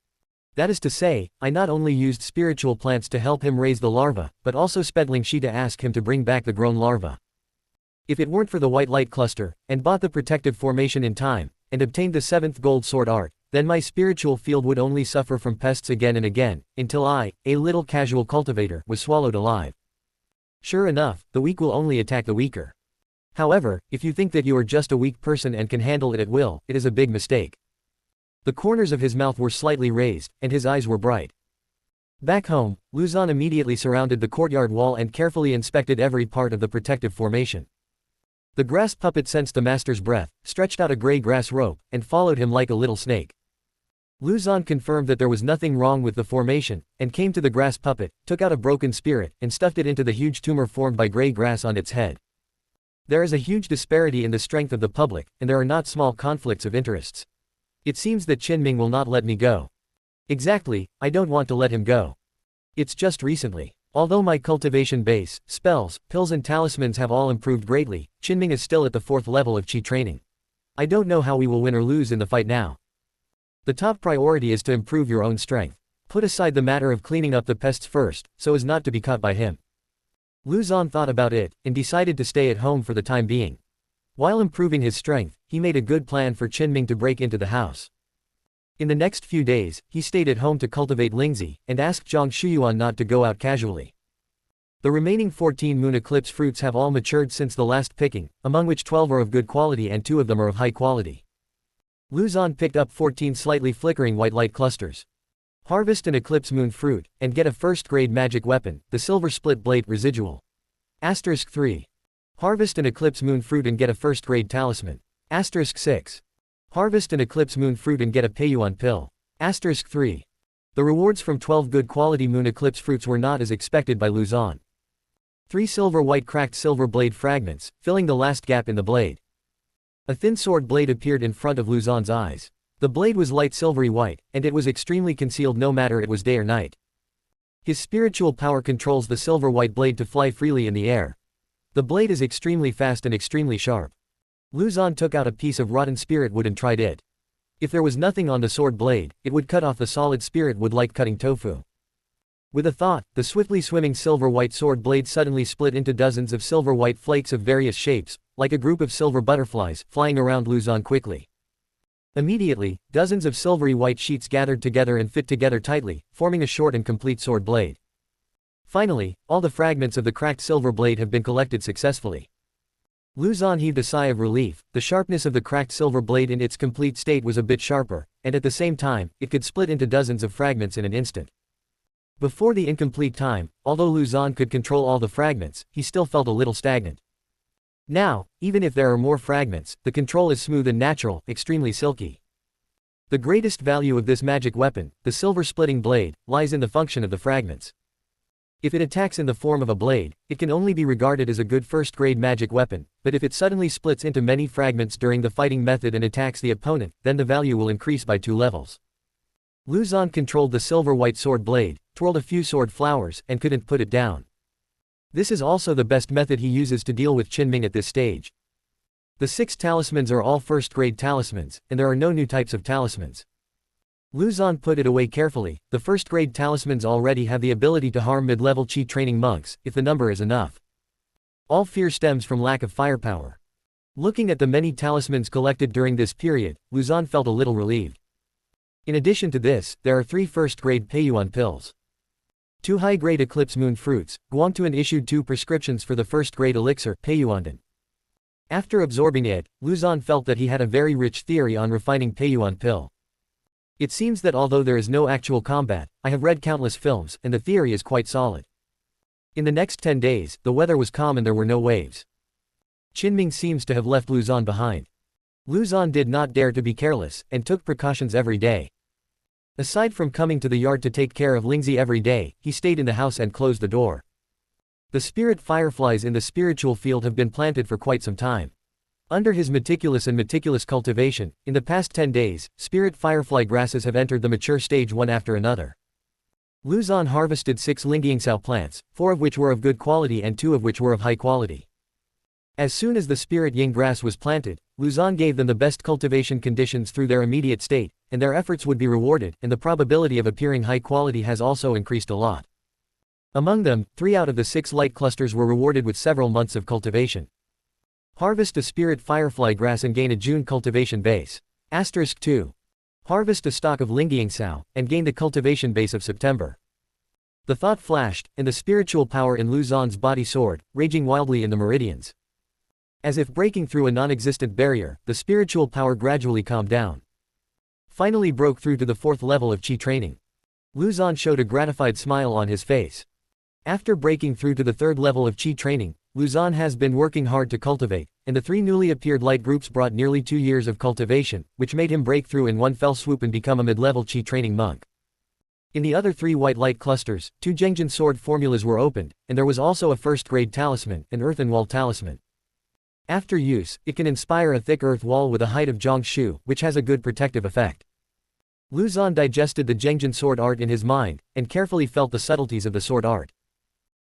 That is to say, I not only used spiritual plants to help him raise the larva, but also spent Lingxi to ask him to bring back the grown larva. If it weren't for the white light cluster, and bought the protective formation in time, and obtained the 7th gold sword art, then my spiritual field would only suffer from pests again and again, until I, a little casual cultivator, was swallowed alive. Sure enough, the weak will only attack the weaker. However, if you think that you are just a weak person and can handle it at will, it is a big mistake. The corners of his mouth were slightly raised, and his eyes were bright. Back home, Lu Zhan immediately surrounded the courtyard wall and carefully inspected every part of the protective formation. The grass puppet sensed the master's breath, stretched out a gray grass rope, and followed him like a little snake. Lu Zhan confirmed that there was nothing wrong with the formation, and came to the grass puppet, took out a broken spirit, and stuffed it into the huge tumor formed by gray grass on its head. There is a huge disparity in the strength of the public, and there are not small conflicts of interests. It seems that Qinming will not let me go. Exactly, I don't want to let him go. It's just recently. Although my cultivation base, spells, pills and talismans have all improved greatly, Qinming is still at the 4th level of Qi training. I don't know how we will win or lose in the fight now. The top priority is to improve your own strength. Put aside the matter of cleaning up the pests first, so as not to be caught by him. Lu Zhan thought about it, and decided to stay at home for the time being. While improving his strength, he made a good plan for Qinming to break into the house. In the next few days, he stayed at home to cultivate Lingxi, and asked Zhang Shuyuan not to go out casually. The remaining 14 moon eclipse fruits have all matured since the last picking, among which 12 are of good quality and 2 of them are of high quality. Lu Zhan picked up 14 slightly flickering white light clusters. Harvest an eclipse moon fruit, and get a 1st grade magic weapon, the silver split blade residual. Asterisk 3. Harvest an eclipse moon fruit and get a 1st grade talisman. Asterisk 6. Harvest an eclipse moon fruit and get a Peiyuan pill. Asterisk 3. The rewards from 12 good quality moon eclipse fruits were not as expected by Lu Zhan. 3 silver white cracked silver blade fragments, filling the last gap in the blade. A thin sword blade appeared in front of Lu Zhan's eyes. The blade was light silvery white, and it was extremely concealed no matter it was day or night. His spiritual power controls the silver white blade to fly freely in the air. The blade is extremely fast and extremely sharp. Lu Zhan took out a piece of rotten spirit wood and tried it. If there was nothing on the sword blade, it would cut off the solid spirit wood like cutting tofu. With a thought, the swiftly swimming silver white sword blade suddenly split into dozens of silver white flakes of various shapes, like a group of silver butterflies, flying around Lu Zhan quickly. Immediately, dozens of silvery white sheets gathered together and fit together tightly, forming a short and complete sword blade. Finally, all the fragments of the cracked silver blade have been collected successfully. Lu Zhan heaved a sigh of relief. The sharpness of the cracked silver blade in its complete state was a bit sharper, and at the same time, it could split into dozens of fragments in an instant. Before the incomplete time, although Lu Zhan could control all the fragments, he still felt a little stagnant. Now, even if there are more fragments, the control is smooth and natural, extremely silky. The greatest value of this magic weapon, the silver-splitting blade, lies in the function of the fragments. If it attacks in the form of a blade, it can only be regarded as a good first-grade magic weapon, but if it suddenly splits into many fragments during the fighting method and attacks the opponent, then the value will increase by 2 levels. Lu Xan controlled the silver-white sword blade, twirled a few sword flowers, and couldn't put it down. This is also the best method he uses to deal with Qinming at this stage. The 6 talismans are all first-grade talismans, and there are no new types of talismans. Lu Xan put it away carefully. The first-grade talismans already have the ability to harm mid-level Qi training monks, if the number is enough. All fear stems from lack of firepower. Looking at the many talismans collected during this period, Lu Xan felt a little relieved. In addition to this, there are 3 first-grade Peiyuan pills. 2 high-grade Eclipse Moon fruits. Guangtuan issued 2 prescriptions for the first-grade elixir, Peiyuandan. After absorbing it, Lu Xan felt that he had a very rich theory on refining Peiyuan pill. It seems that although there is no actual combat, I have read countless films, and the theory is quite solid. In the next 10 days, the weather was calm and there were no waves. Qinming seems to have left Lu Xan behind. Lu Xan did not dare to be careless, and took precautions every day. Aside from coming to the yard to take care of Lingzi every day, he stayed in the house and closed the door. The spirit fireflies in the spiritual field have been planted for quite some time. Under his meticulous cultivation, in the past 10 days, spirit firefly grasses have entered the mature stage one after another. Lu Xan harvested 6 Lingyingxiao plants, 4 of which were of good quality and 2 of which were of high quality. As soon as the spirit Ying grass was planted, Lu Xan gave them the best cultivation conditions through their immediate state, and their efforts would be rewarded, and the probability of appearing high quality has also increased a lot. Among them, 3 out of the 6 light clusters were rewarded with several months of cultivation. Harvest a spirit firefly grass and gain a June cultivation base. * 2. Harvest a stock of Lingyingxiao, and gain the cultivation base of September. The thought flashed, and the spiritual power in Lu Xan's body soared, raging wildly in the meridians. As if breaking through a non-existent barrier, the spiritual power gradually calmed down. Finally broke through to the 4th level of Qi training. Lu Xan showed a gratified smile on his face. After breaking through to the 3rd level of Qi training, Lu Xan has been working hard to cultivate, and the 3 newly appeared light groups brought nearly 2 years of cultivation, which made him break through in one fell swoop and become a mid-level Qi training monk. In the other 3 white light clusters, 2 Zhengjin sword formulas were opened, and there was also a first-grade talisman, an earthen wall talisman. After use, it can inspire a thick earth wall with a height of Zhongshu, which has a good protective effect. Lu Xan digested the Zhengjin sword art in his mind, and carefully felt the subtleties of the sword art.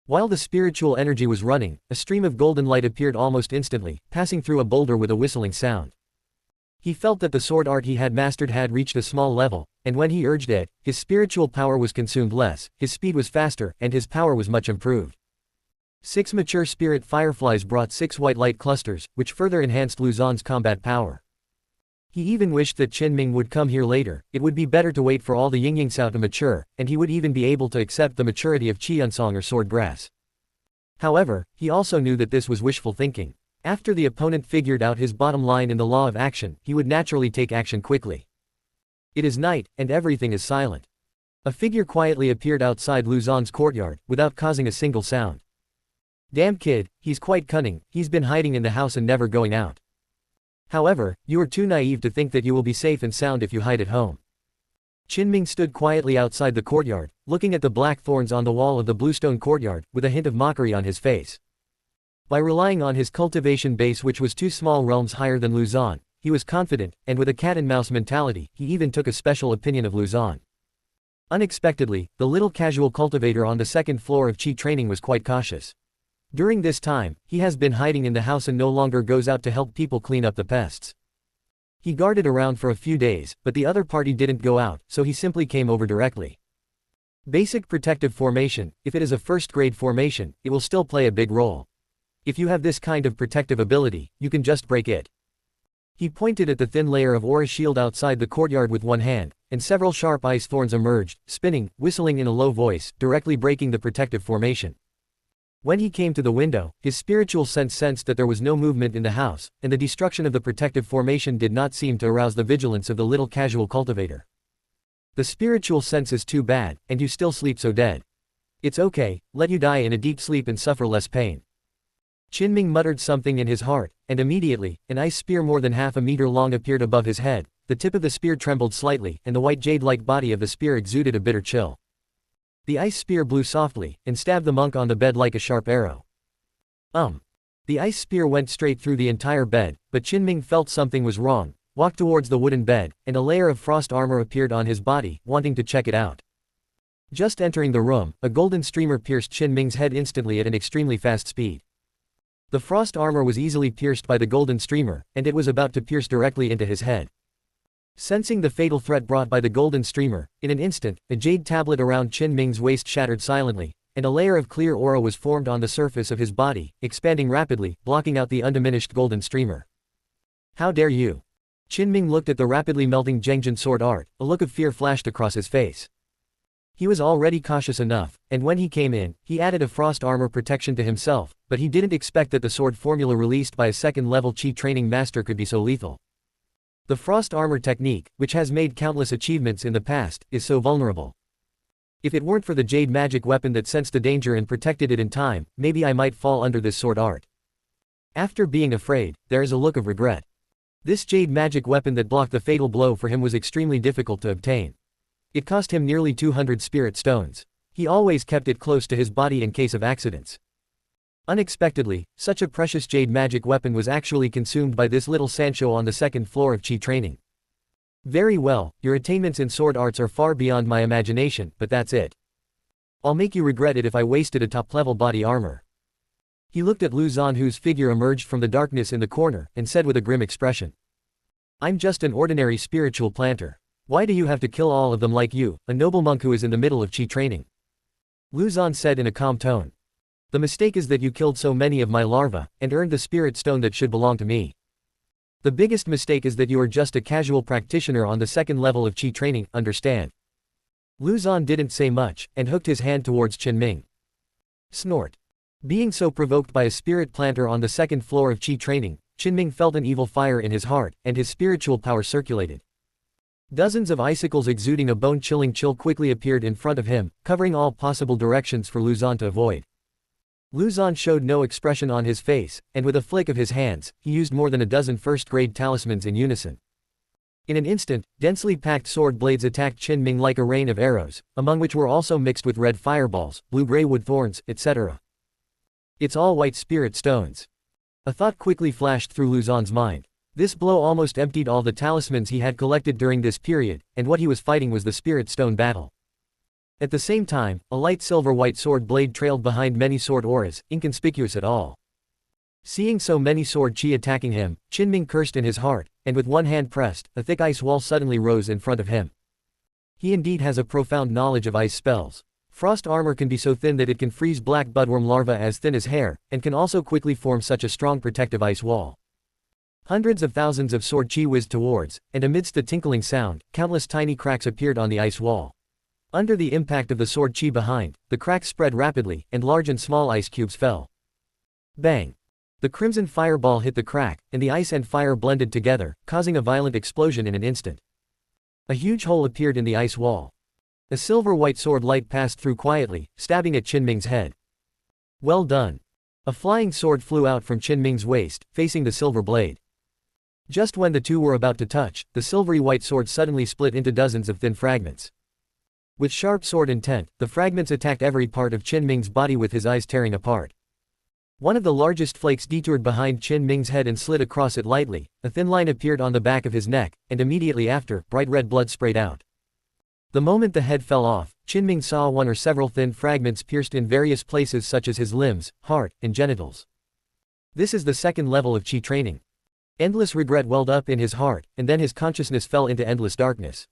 While the spiritual energy was running, a stream of golden light appeared almost instantly, passing through a boulder with a whistling sound. He felt that the sword art he had mastered had reached a small level, and when he urged it, his spiritual power was consumed less, his speed was faster, and his power was much improved. 6 mature spirit fireflies brought 6 white light clusters, which further enhanced Lu Xan's combat power. He even wished that Qinming would come here later. It would be better to wait for all the Yingyingxiao to mature, and he would even be able to accept the maturity of Qiansong or sword grass. However, he also knew that this was wishful thinking. After the opponent figured out his bottom line in the law of action, he would naturally take action quickly. It is night, and everything is silent. A figure quietly appeared outside Lu Xan's courtyard, without causing a single sound. Damn kid, he's quite cunning, he's been hiding in the house and never going out. However, you are too naive to think that you will be safe and sound if you hide at home. Qinming stood quietly outside the courtyard, looking at the black thorns on the wall of the bluestone courtyard, with a hint of mockery on his face. By relying on his cultivation base, which was 2 small realms higher than Lu Xan, he was confident, and with a cat-and-mouse mentality, he even took a special opinion of Lu Xan. Unexpectedly, the little casual cultivator on the 2nd floor of Qi training was quite cautious. During this time, he has been hiding in the house and no longer goes out to help people clean up the pests. He guarded around for a few days, but the other party didn't go out, so he simply came over directly. Basic protective formation. If it is a first-grade formation, it will still play a big role. If you have this kind of protective ability, you can just break it. He pointed at the thin layer of aura shield outside the courtyard with one hand, and several sharp ice thorns emerged, spinning, whistling in a low voice, directly breaking the protective formation. When he came to the window, his spiritual sense sensed that there was no movement in the house, and the destruction of the protective formation did not seem to arouse the vigilance of the little casual cultivator. The spiritual sense is too bad, and you still sleep so dead. It's okay, let you die in a deep sleep and suffer less pain. Qin muttered something in his heart, and immediately, an ice spear more than half a meter long appeared above his head. The tip of the spear trembled slightly, and the white jade-like body of the spear exuded a bitter chill. The ice spear blew softly, and stabbed the monk on the bed like a sharp arrow. The ice spear went straight through the entire bed, but Qin felt something was wrong, walked towards the wooden bed, and a layer of frost armor appeared on his body, wanting to check it out. Just entering the room, a golden streamer pierced Qin head instantly at an extremely fast speed. The frost armor was easily pierced by the golden streamer, and it was about to pierce directly into his head. Sensing the fatal threat brought by the golden streamer, in an instant, a jade tablet around Qin waist shattered silently, and a layer of clear aura was formed on the surface of his body, expanding rapidly, blocking out the undiminished golden streamer. How dare you? Qin looked at the rapidly melting Zhengjin sword art, a look of fear flashed across his face. He was already cautious enough, and when he came in, he added a frost armor protection to himself, but he didn't expect that the sword formula released by a second-level Qi training master could be so lethal. The frost armor technique, which has made countless achievements in the past, is so vulnerable. If it weren't for the jade magic weapon that sensed the danger and protected it in time, maybe I might fall under this sword art. After being afraid, there is a look of regret. This jade magic weapon that blocked the fatal blow for him was extremely difficult to obtain. It cost him nearly 200 spirit stones. He always kept it close to his body in case of accidents. Unexpectedly, such a precious jade magic weapon was actually consumed by this little Sancho on the second floor of Qi training. Very well, your attainments in sword arts are far beyond my imagination, but that's it. I'll make you regret it if I wasted a top-level body armor. He looked at Lu Zhan, whose figure emerged from the darkness in the corner, and said with a grim expression. I'm just an ordinary spiritual planter. Why do you have to kill all of them like you, a noble monk who is in the middle of Qi training? Lu Zhan said in a calm tone. The mistake is that you killed so many of my larvae, and earned the spirit stone that should belong to me. The biggest mistake is that you are just a casual practitioner on the second level of Qi training, understand? Lu Zhan didn't say much, and hooked his hand towards Qin. Snort. Being so provoked by a spirit planter on the second floor of Qi training, Qin felt an evil fire in his heart, and his spiritual power circulated. Dozens of icicles exuding a bone-chilling chill quickly appeared in front of him, covering all possible directions for Lu Zhan to avoid. Lu Zhan showed no expression on his face, and with a flick of his hands, he used more than a dozen first-grade talismans in unison. In an instant, densely packed sword blades attacked Qin like a rain of arrows, among which were also mixed with red fireballs, blue-gray wood thorns, etc. It's all white spirit stones. A thought quickly flashed through Lu Zhan's mind. This blow almost emptied all the talismans he had collected during this period, and what he was fighting was the spirit stone battle. At the same time, a light silver-white sword blade trailed behind many sword auras, inconspicuous at all. Seeing so many sword chi attacking him, Qin cursed in his heart, and with one hand pressed, a thick ice wall suddenly rose in front of him. He indeed has a profound knowledge of ice spells. Frost armor can be so thin that it can freeze black budworm larvae as thin as hair, and can also quickly form such a strong protective ice wall. Hundreds of thousands of sword chi whizzed towards, and amidst the tinkling sound, countless tiny cracks appeared on the ice wall. Under the impact of the sword chi behind, the cracks spread rapidly, and large and small ice cubes fell. Bang! The crimson fireball hit the crack, and the ice and fire blended together, causing a violent explosion in an instant. A huge hole appeared in the ice wall. A silver-white sword light passed through quietly, stabbing at Qin head. Well done. A flying sword flew out from Qin waist, facing the silver blade. Just when the two were about to touch, the silvery white sword suddenly split into dozens of thin fragments. With sharp sword intent, the fragments attacked every part of Qin body with his eyes tearing apart. One of the largest flakes detoured behind Qin head and slid across it lightly. A thin line appeared on the back of his neck, and immediately after, bright red blood sprayed out. The moment the head fell off, Qin saw one or several thin fragments pierced in various places such as his limbs, heart, and genitals. This is the second level of Qi training. Endless regret welled up in his heart, and then his consciousness fell into endless darkness.